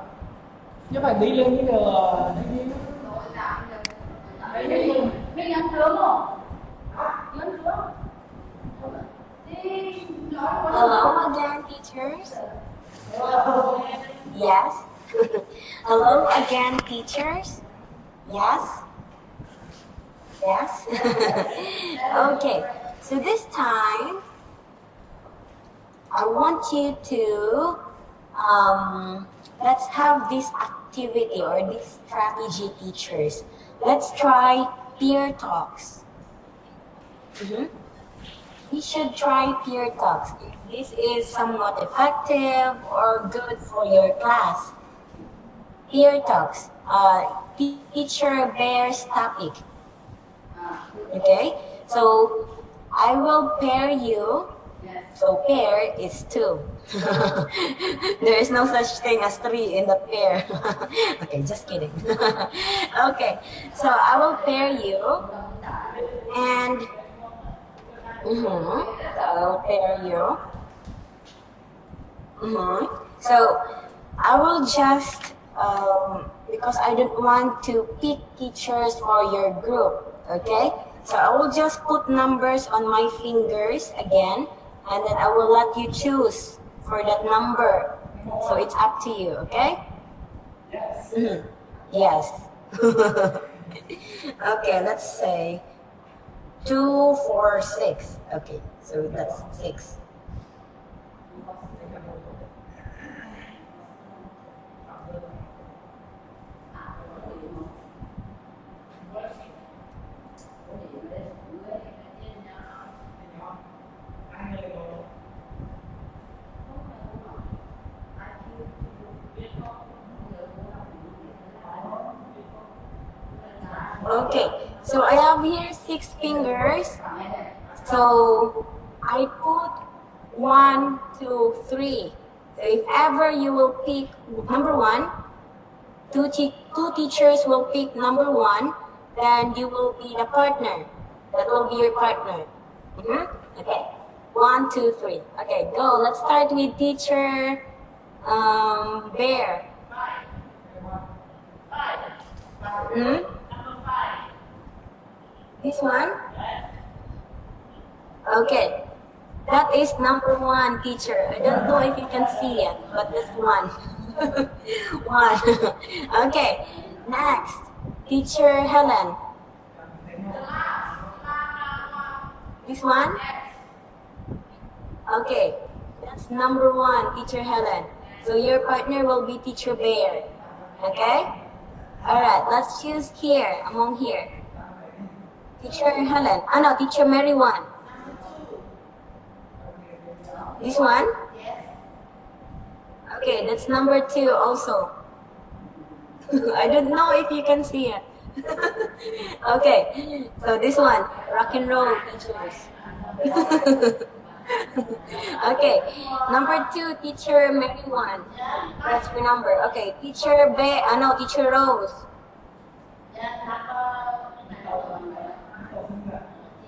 Chứ phải đi lên cái giờ đấy đi. Biết nhắn sướng không? Nhắn sướng. Hello again, teachers. Yes. Hello again, teachers. Yes. Yes. Okay. So this time, I want you to let's have this activity or this strategy, teachers. Let's try peer talks. We should try peer talks. This is somewhat effective or good for your class. Peer talks. Teacher bears topic. Okay, so I will pair you. So pair is 2. There is no such thing as 3 in the pair. Okay, just kidding. Okay, so I will pair you and I'll pair you. So I will just because I don't want to pick teachers for your group. Okay, so I will just put numbers on my fingers again, and then I will let you choose for that number. So it's up to you. Okay? Yes. Yes. Okay, let's say 2, 4, 6. Okay, so that's 6. Okay, so I have here 6 fingers. So I put 1, 2, 3. So if ever you will pick number 1, two teachers will pick number 1, then you will be the partner. That will be your partner. Okay. 1, 2, 3. Okay, go. Let's start with teacher Bear. This one? Okay. That is number 1, teacher. I don't know if you can see it, but that's 1. 1. Okay. Next, teacher Helen. This one? Okay. That's number 1, teacher Helen. So your partner will be teacher Bear. Okay? Alright, let's choose here, among here. Teacher Helen. No, teacher Mary 1. This one? Okay, that's number 2 also. I don't know if you can see it. Okay, so this one, rock and roll teachers. Okay, number 2, teacher Mary 1. That's your number. Okay, teacher teacher Rose.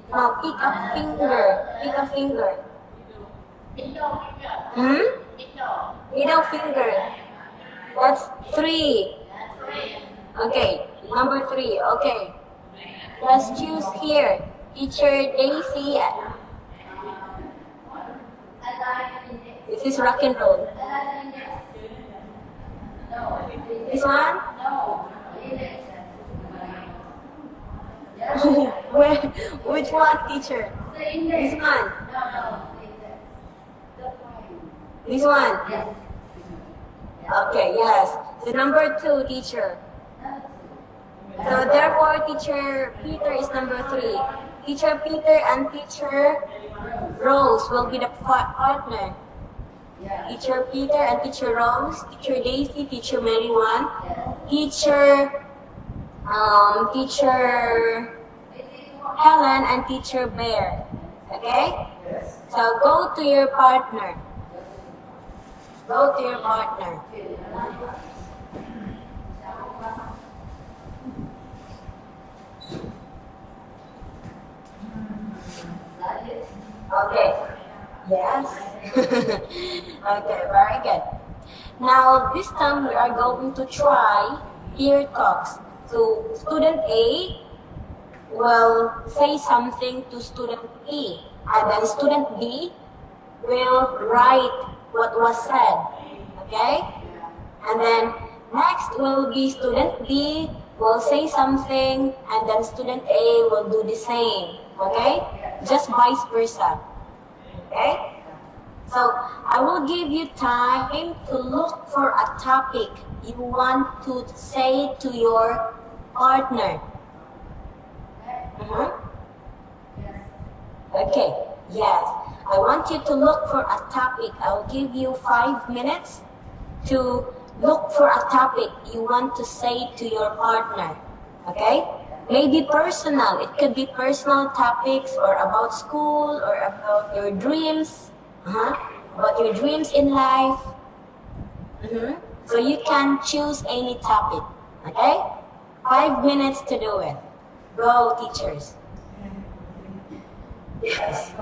No, pick a finger. Pick a finger. Middle finger. That's 3. Okay, number 3. Okay. Let's choose here. Teacher Daisy. This is rock and roll. This one? Which one, teacher? This one? This one? Okay, yes. So number 2, teacher. So therefore, teacher Peter is number 3. Teacher Peter and teacher Rose will be the partner. Teacher Peter and teacher Rose, teacher Daisy, teacher Mary 1, teacher Helen and teacher Bear. Okay? So go to your partner. Go to your partner. Okay. Yes. Okay, very good. Now, this time we are going to try peer talks. So, student A will say something to student B, and then student B will write what was said. Okay? And then next will be student B will say something, and then student A will do the same. Okay? Just vice versa. Okay? So, I will give you time to look for a topic you want to say to your partner. Okay, yes. I want you to look for a topic. I'll give you 5 minutes to look for a topic you want to say to your partner. Okay? Maybe personal. It could be personal topics or about school or about your dreams. About your dreams in life. So you can choose any topic. Okay? 5 minutes to do it. Go, teachers. Yes.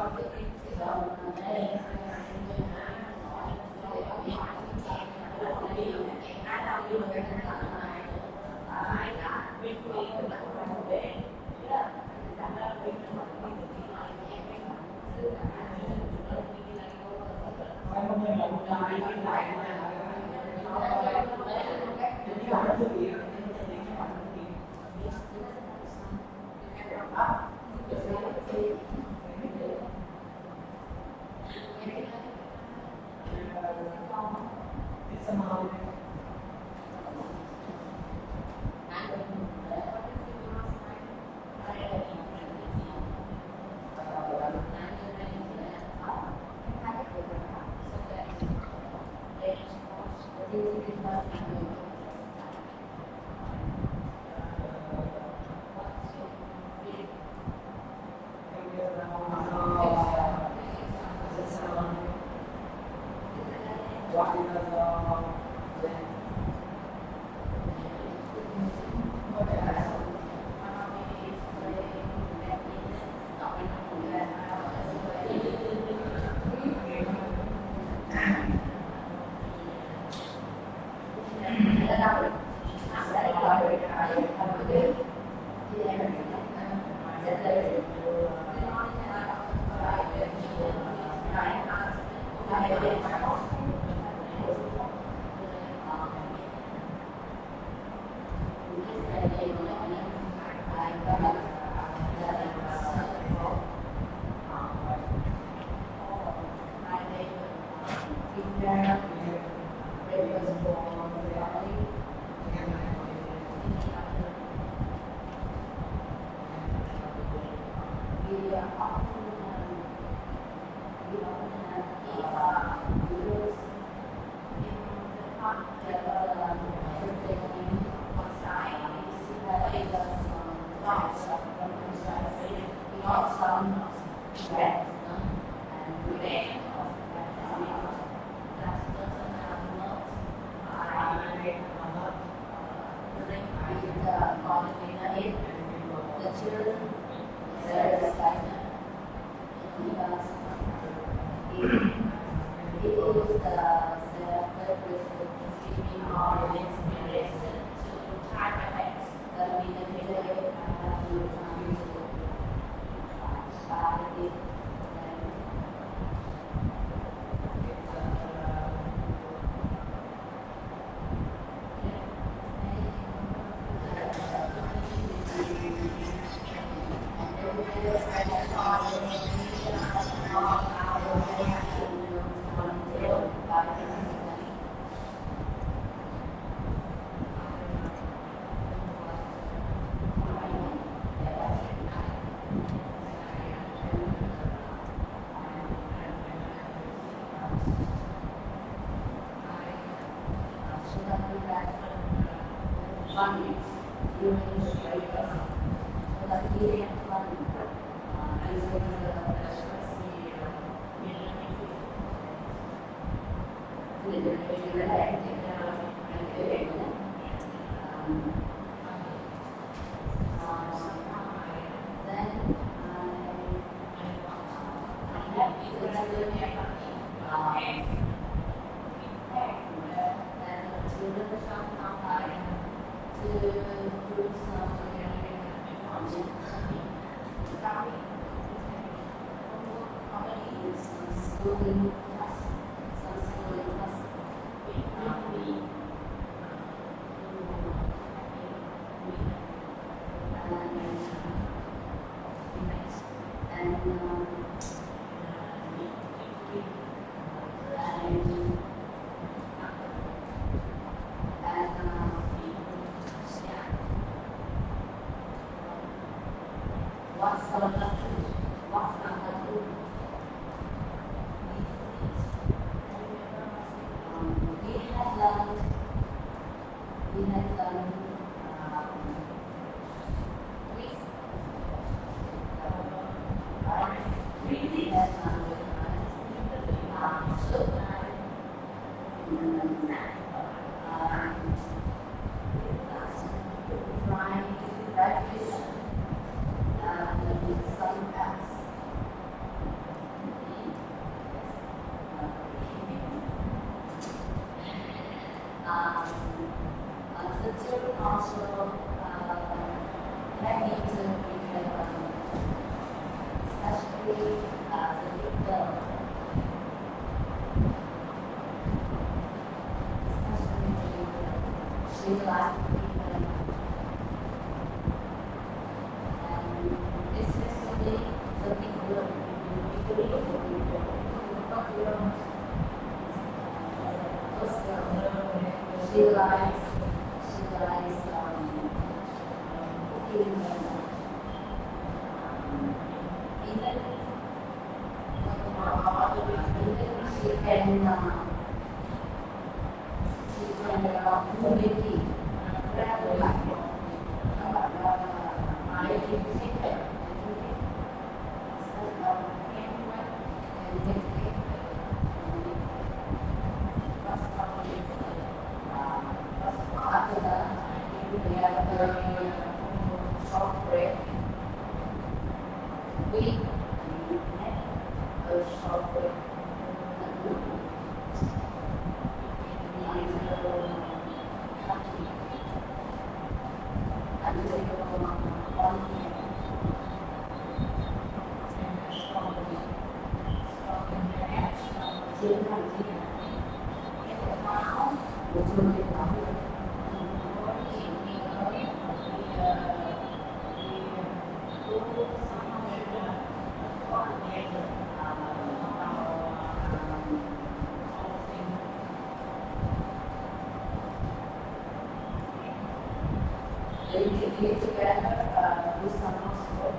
we together do some housework.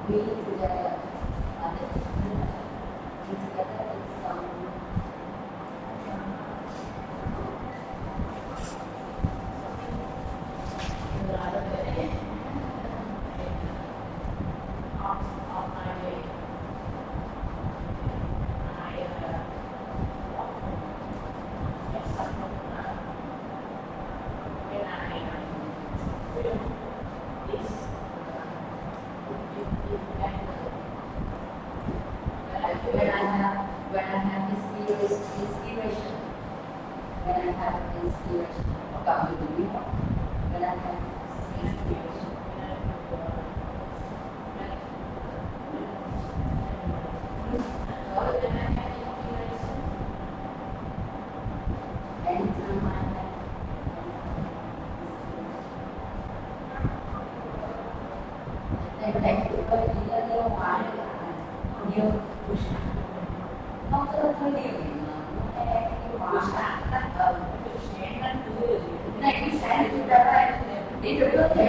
We together we together with some when I have inspiration, when I have inspiration, about the people, when I have inspiration. Anytime I have Thank you. Nhiều quá nhiều không có thời điểm mà em yêu quá này cái sáng chúng ta đây đi được nước thì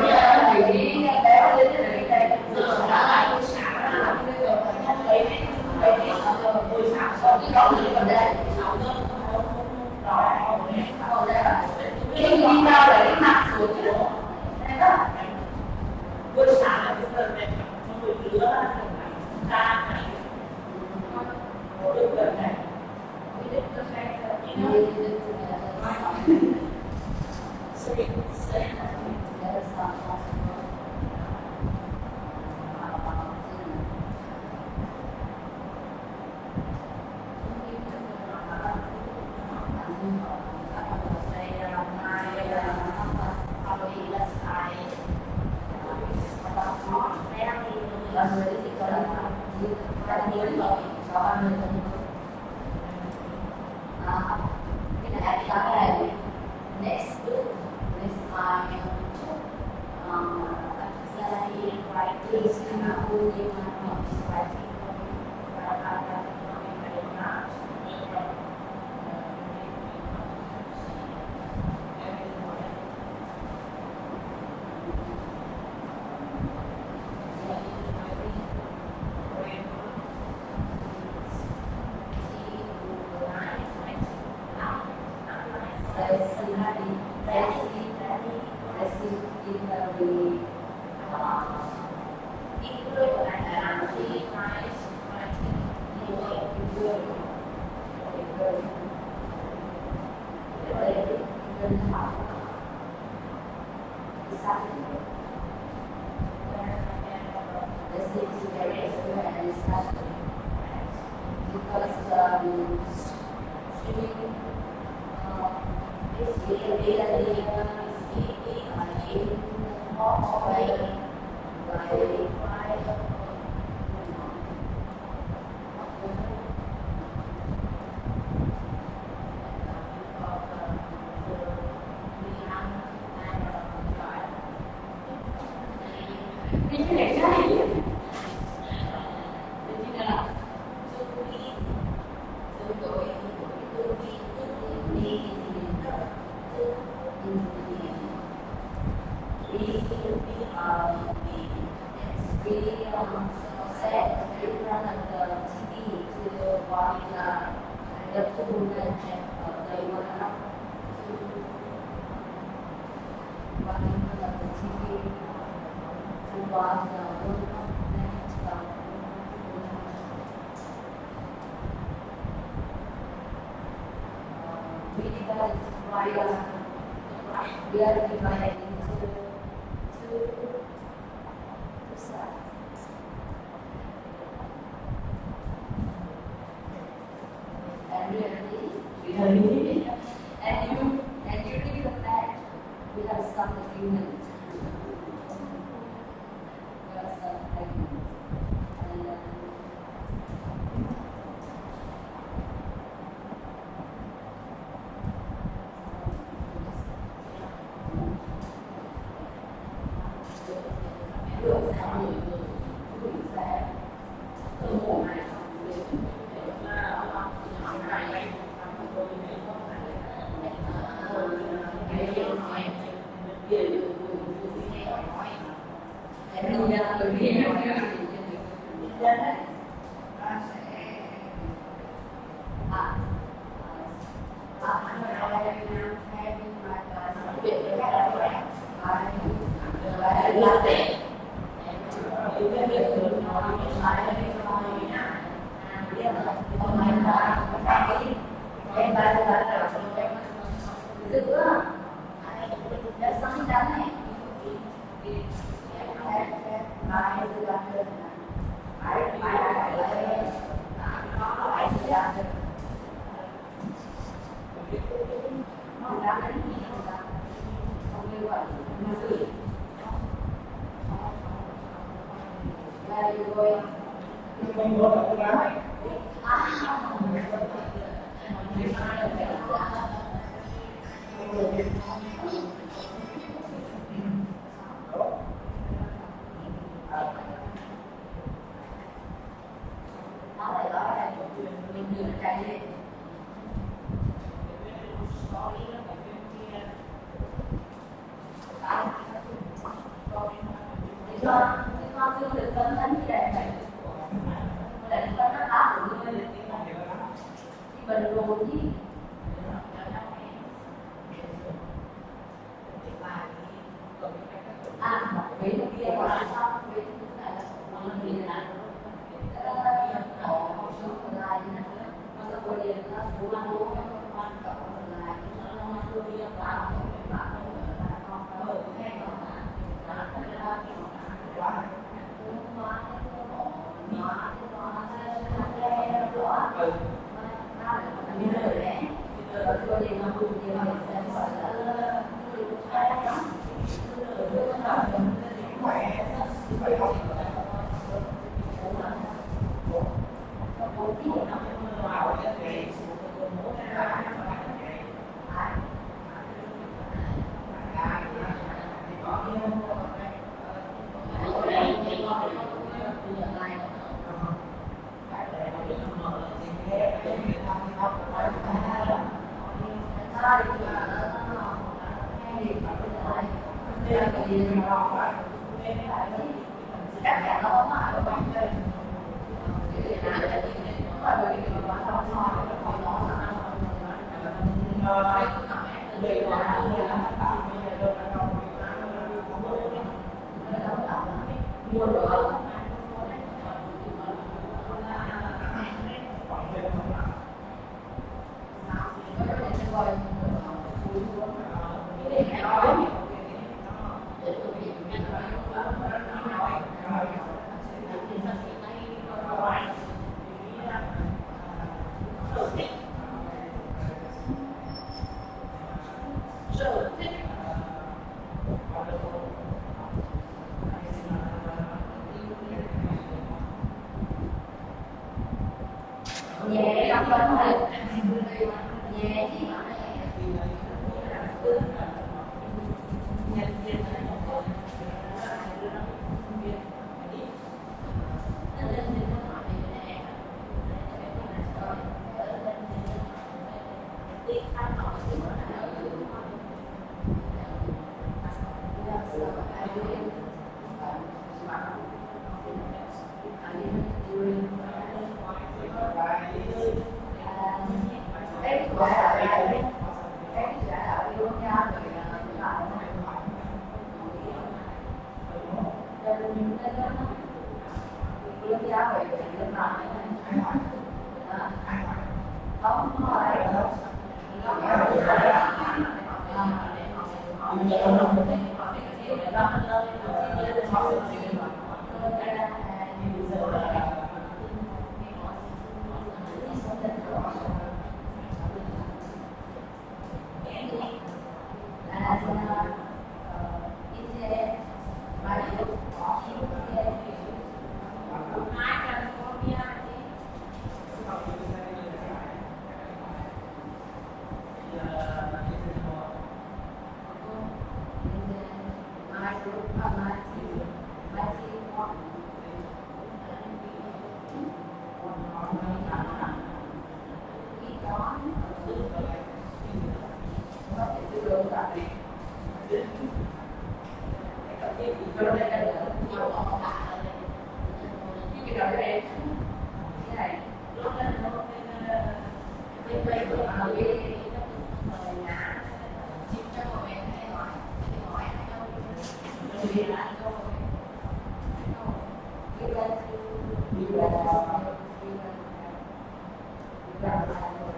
đi béo lên cái đây rồi đã lại buổi sáng là bây giờ phải nhanh lấy buổi sáng sau cái đó thì còn đây còn đây cái đi đâu là cái mặt xuống chứ đây đó buổi sáng là cái giờ này không buổi trưa là ta phải có được gần này we did the fact that we did together so we say together some possible next book is my writing we are divided into two sides. And really, and you read the fact, we have some agreement. We have some agreement. And Yeah.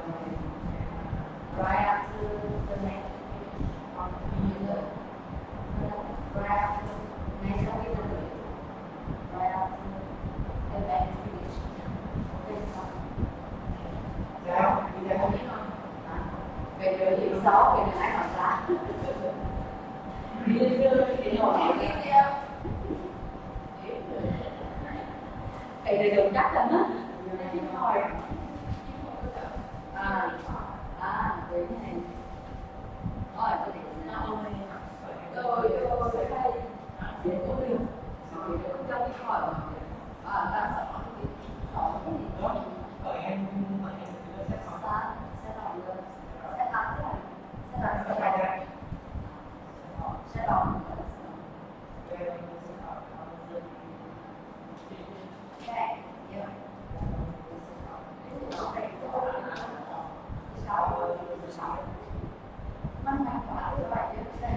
Right after the next on the right after next week, right after the bank finish. Dạ, dạ. Về đường gì xấu, về đường ai còn lá. Đi lên đường thì nổi đi thầy đường chắc lắm á. Đấy này. Rồi, tôi định tôi đây để có đường. Rồi để trong cái hỏi ta sợ cái gì đó. Ở em sẽ có Sẽ đọc được. Sẽ tắt cái này. Sẽ đọc. Okay, yeah. Mang quả như vậy chứ sẽ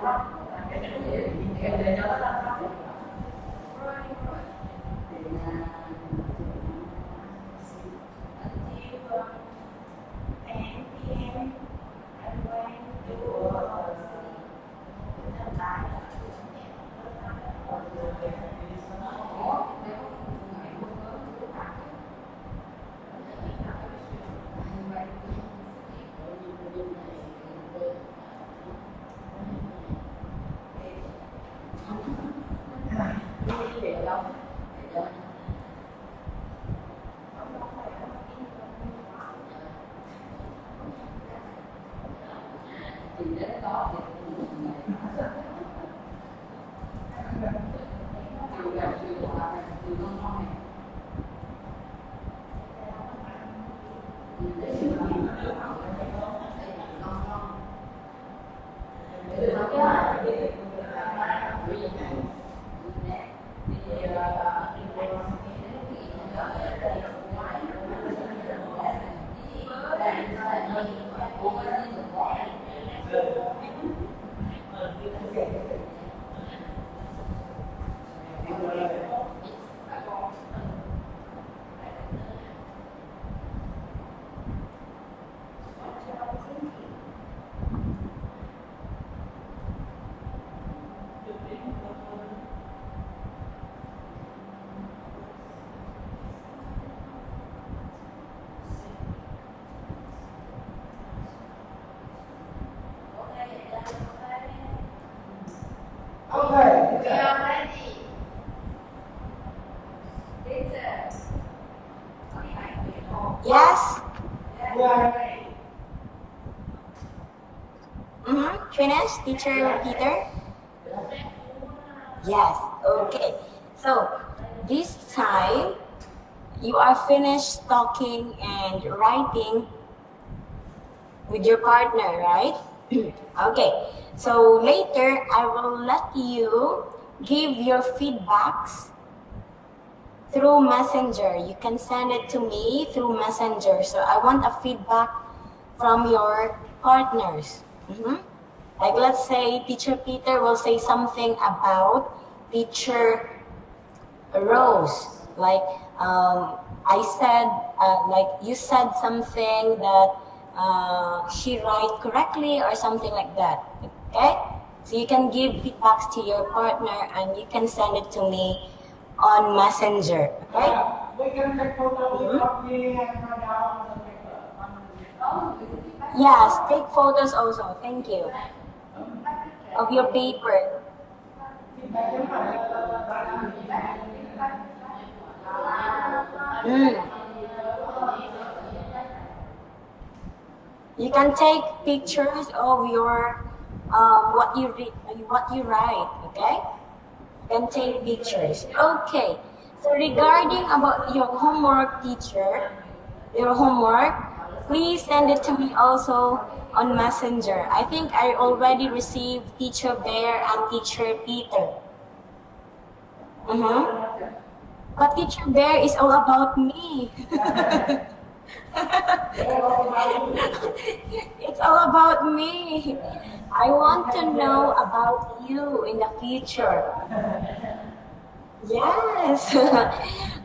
Okay. We are ready. Yes? We are ready. Finished, Teacher Peter? Yes, okay. So, this time, you are finished talking and writing with your partner, right? Okay, so later I will let you give your feedbacks through Messenger. You can send it to me through Messenger. So I want a feedback from your partners. Like let's say Teacher Peter will say something about Teacher Rose. Like I said, like you said something that she write correctly or something like that. Okay? So you can give feedbacks to your partner and you can send it to me on Messenger. Okay? We can take photo with copy and write down on the paper. Yes, take photos also. Thank you. Of your paper. You can take pictures of your what you write. Okay? You can take pictures. Okay. So regarding about your homework, teacher, your homework, please send it to me also on Messenger. I think I already received Teacher Bear and Teacher Peter. But Teacher Bear is all about me. It's all about me. I want to know about you in the future. Yes.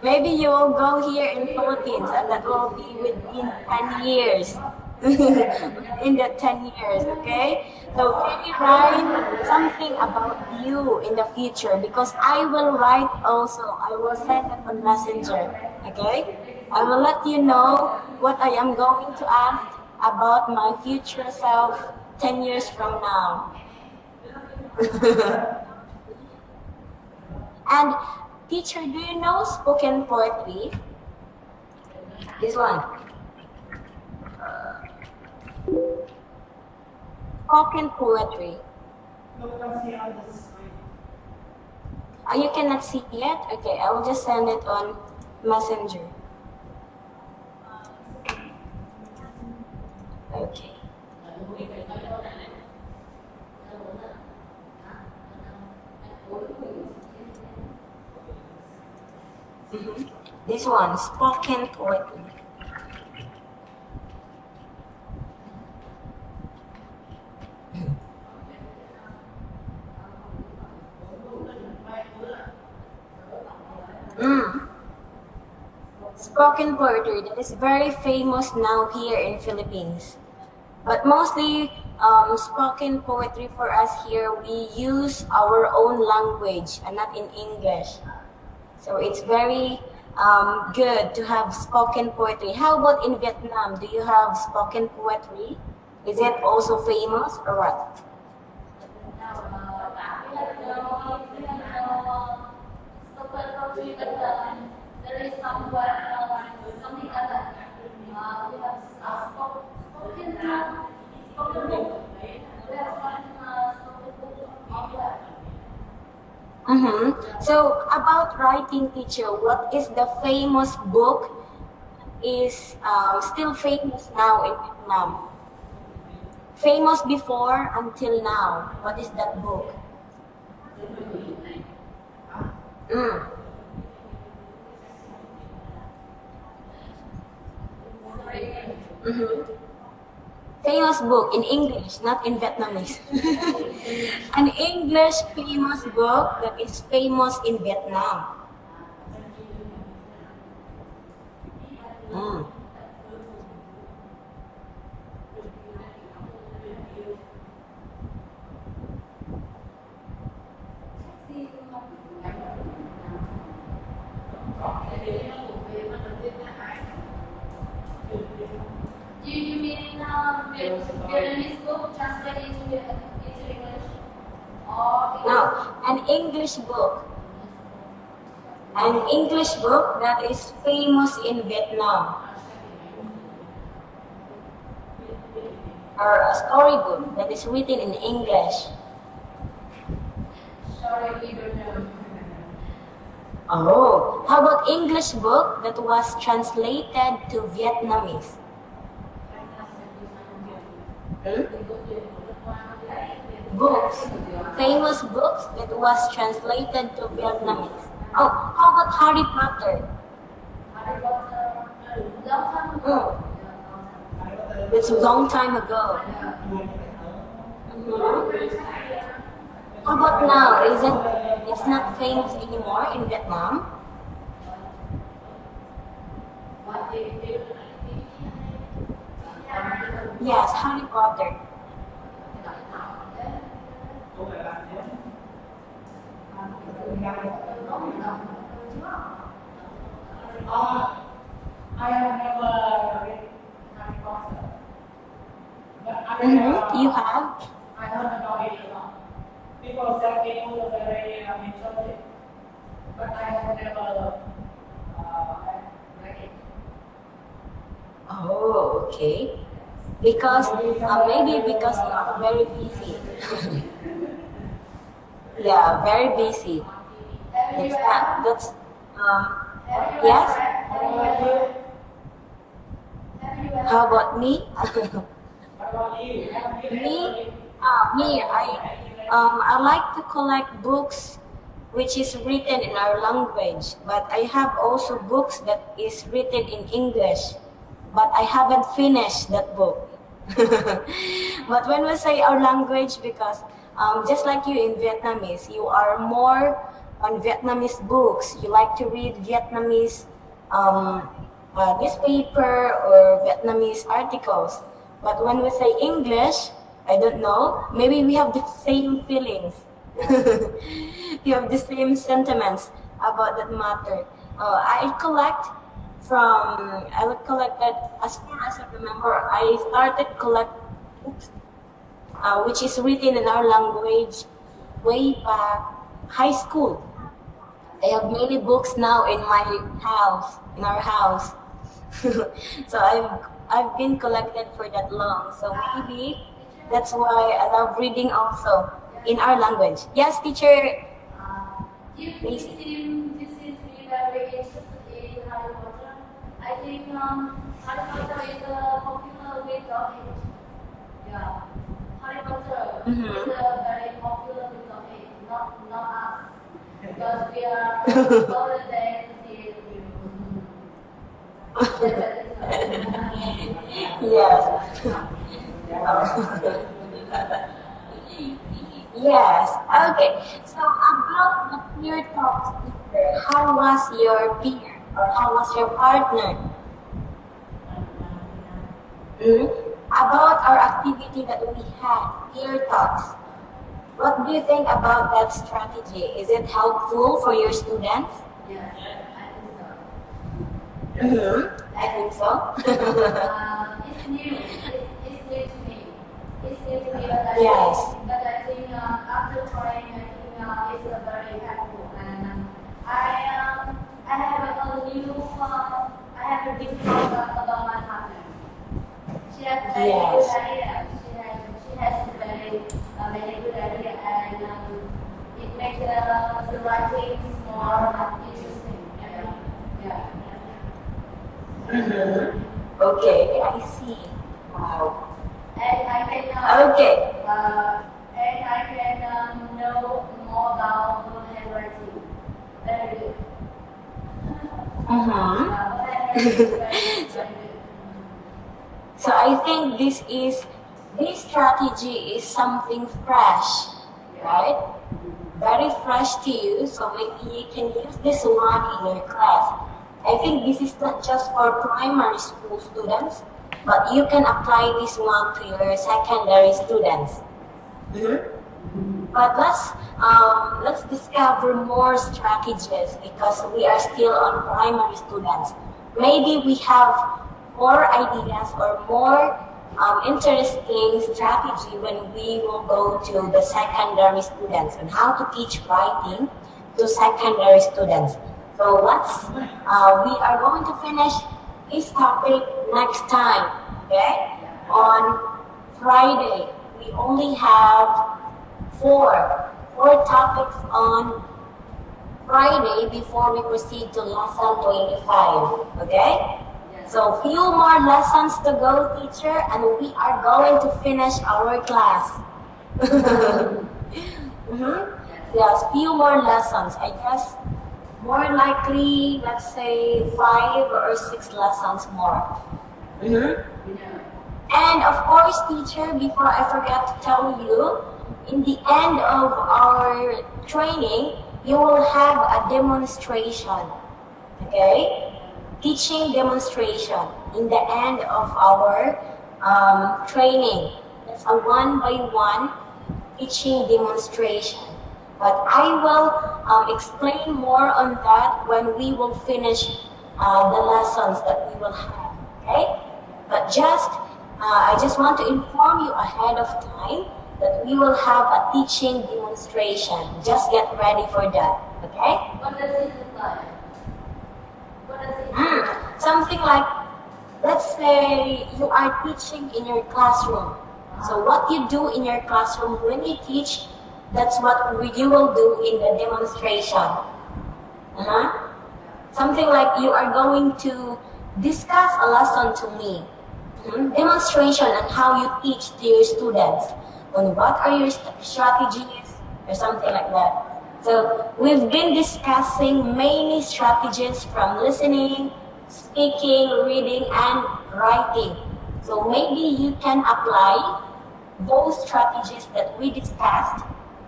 Maybe you will go here in Philippines and that will be within 10 years. In the 10 years, okay? So can you write something about you in the future? Because I will write also. I will send it on Messenger, okay? I will let you know what I am going to ask about my future self 10 years from now. And teacher, do you know spoken poetry? This one. Spoken poetry. You cannot see it? Okay, I will just send it on Messenger. Okay. This one, spoken poetry. spoken poetry that is very famous now here in Philippines. But mostly spoken poetry for us here, we use our own language and not in English. So it's very good to have spoken poetry. How about in Vietnam? Do you have spoken poetry? Is it also famous or what? There is somewhat something other. We have spoken book. We have one spoken book of that. So about writing, teacher, what is the famous book is still famous now in Vietnam? Famous before until now. What is that book? Famous book in English, not in Vietnamese. An English famous book that is famous in Vietnam. Do you mean Vietnamese book translated into English? Or No, an English book. An English book that is famous in Vietnam. Or a storybook that is written in English. sorry, we don't know. Oh, how about English book that was translated to Vietnamese? Books, famous books that was translated to Vietnamese. Oh, how about Harry Potter? Harry Potter, long time ago. It's a long time ago. How about now? It's not famous anymore in Vietnam? Yes, Harry Potter. I have never read Harry Potter, but I You have? I heard about it a lot. People say it was very interesting, but I have never read it. Oh, okay. Because maybe because you are very busy. Yeah, very busy. That's not. That's yes. How about me? What about you? Me, I like to collect books which is written in our language, but I have also books that is written in English, but I haven't finished that book. But when we say our language, because just like you in Vietnamese, you are more on Vietnamese books. You like to read Vietnamese newspaper or Vietnamese articles. But when we say English, I don't know, maybe we have the same feelings. You have the same sentiments about that matter. I would collect that as far as I remember. I started collect books, which is written in our language way back high school. I have many books now in our house. So I've been collected for that long. So maybe that's why I love reading also in our language. Yes, teacher. You seem to be very interested in Harry Potter. I think Harry Potter is popular with the age. Yeah. Harry Potter is very popular with the age, not us. Because we are older than the Yes. Yes. Okay. So about the peer talks, teacher, how was your peer? Or how was your partner? Mhm. About our activity that we had, peer talks. What do you think about that strategy? Is it helpful for your students? Yes, I think so. I think so. It's new. It's new to me. It's new to me, but Yes. I think after trying, I think it's very helpful. And I have a new, I have a big thought about my partner. She has very Yes. good idea. She has very good idea, and it makes the writing more interesting. Yeah. Okay, I see. Wow. And I can Okay. know more about good handwriting. Very good. Mhm. Good handwriting is very good. So I think this strategy is something fresh, right? Very fresh to you, so maybe you can use this one in your class. I think this is not just for primary school students, but you can apply this one to your secondary students. But let's discover more strategies because we are still on primary students. Maybe we have more ideas or more interesting strategy when we will go to the secondary students and how to teach writing to secondary students. So we are going to finish this topic next time, okay? On Friday, we only have four topics on Friday before we proceed to lesson 25, okay? So few more lessons to go, teacher, and we are going to finish our class. Yes, few more lessons. I guess more likely, let's say 5 or 6 lessons more. And of course, teacher, before I forget to tell you, in the end of our training, you will have a demonstration. Okay? Teaching demonstration in the end of our training. That's a one-by-one teaching demonstration. But I will explain more on that when we will finish the lessons that we will have. Okay? But I just want to inform you ahead of time that we will have a teaching demonstration. Just get ready for that. Okay? What does it look like? Something like, let's say you are teaching in your classroom. So what you do in your classroom when you teach, that's what you will do in the demonstration. Something like you are going to discuss a lesson to me. Demonstration on how you teach to your students. On what are your strategies or something like that. So we've been discussing many strategies from listening, speaking, reading, and writing. So maybe you can apply those strategies that we discussed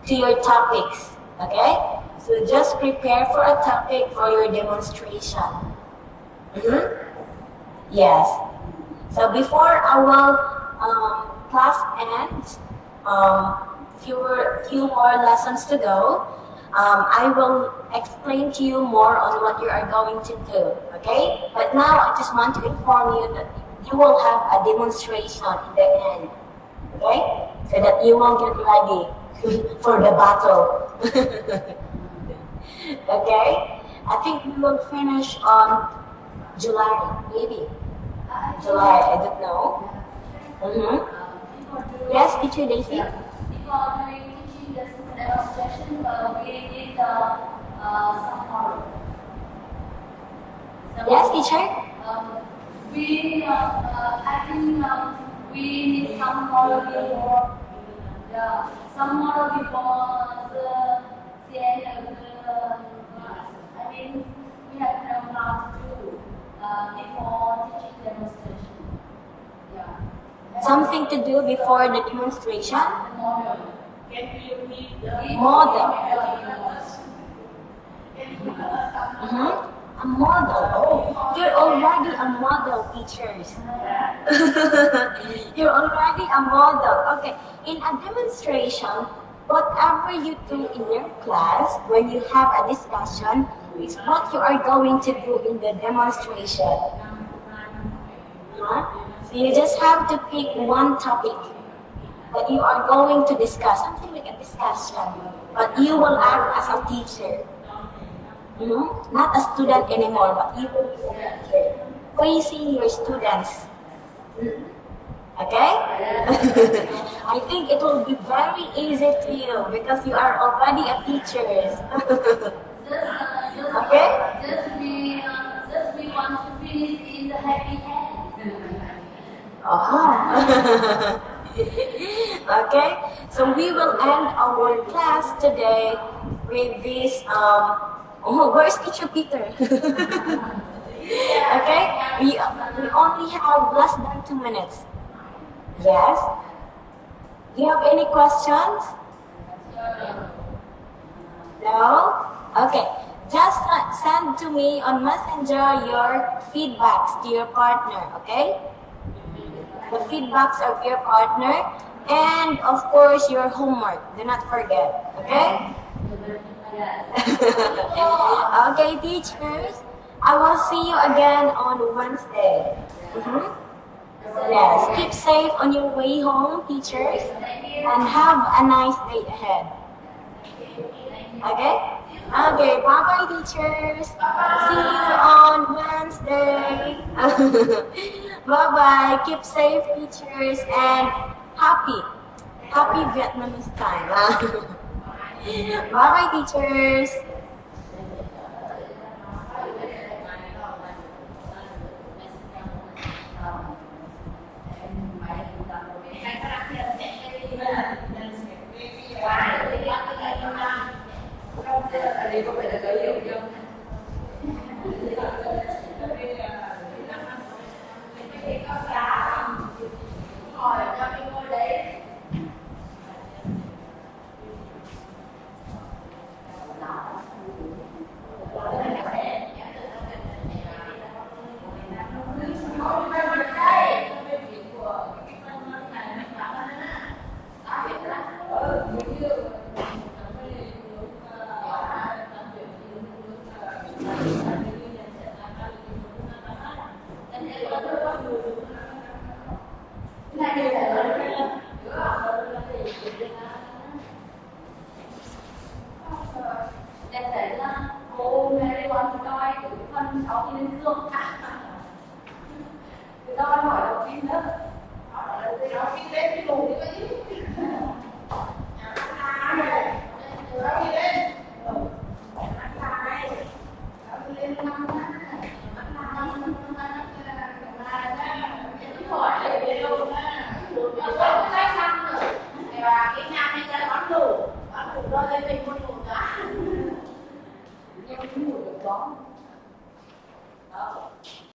to your topics. Okay? So just prepare for a topic for your demonstration. Yes. So before our class ends, few more lessons to go. I will explain to you more on what you are going to do, okay? But now I just want to inform you that you will have a demonstration in the end, okay? So that you will get ready for the battle. Okay? I think we will finish on July, maybe. July, I don't know. Yes, teacher Daisy? Before doing teaching the demonstration, we did some model. Yes, teacher? I think we need some model before, the end of the class. I mean, we have to know how to do before teaching demonstration. Something to do before the demonstration? The model. Can you read the Model. Can you give us some A model. Oh, you're already a model, teachers. You're already a model. Okay. In a demonstration, whatever you do in your class, when you have a discussion, is what you are going to do in the demonstration. Huh? So you just have to pick one topic that you are going to discuss, something like a discussion, but you will act as a teacher. Not a student anymore, but you will be a teacher, facing your students. Okay? I think it will be very easy to you because you are already a teacher. Okay? Just we want to finish in the happy hand. Oh. Okay, so we will end our class today with this. Where's Teacher Peter? Okay, we only have less than 2 minutes. Yes. Do you have any questions? No? Okay. Just send to me on Messenger your feedbacks to your partner, okay? The feedbacks of your partner, and of course your homework. Do not forget, okay? Okay, teachers. I will see you again on Wednesday. Yes, keep safe on your way home, teachers, and have a nice day ahead. Okay? Okay, bye-bye, teachers. See you on Wednesday. Bye-bye. Keep safe, teachers, and happy Vietnamese time. Bye-bye, teachers. Ở đây có phải là dấu hiệu không? Hỏi cho cái ngôi đấy. Đẹp đấy là cô mẹ con thì đòi cái phần 6 thì lên dương. Người ta hỏi đầu tiên đó. Đó khi lên cái đủ cái gì? Cái nhà này là bán đủ rồi lên mình mua đủ cả. Nhưng mà mua được đó.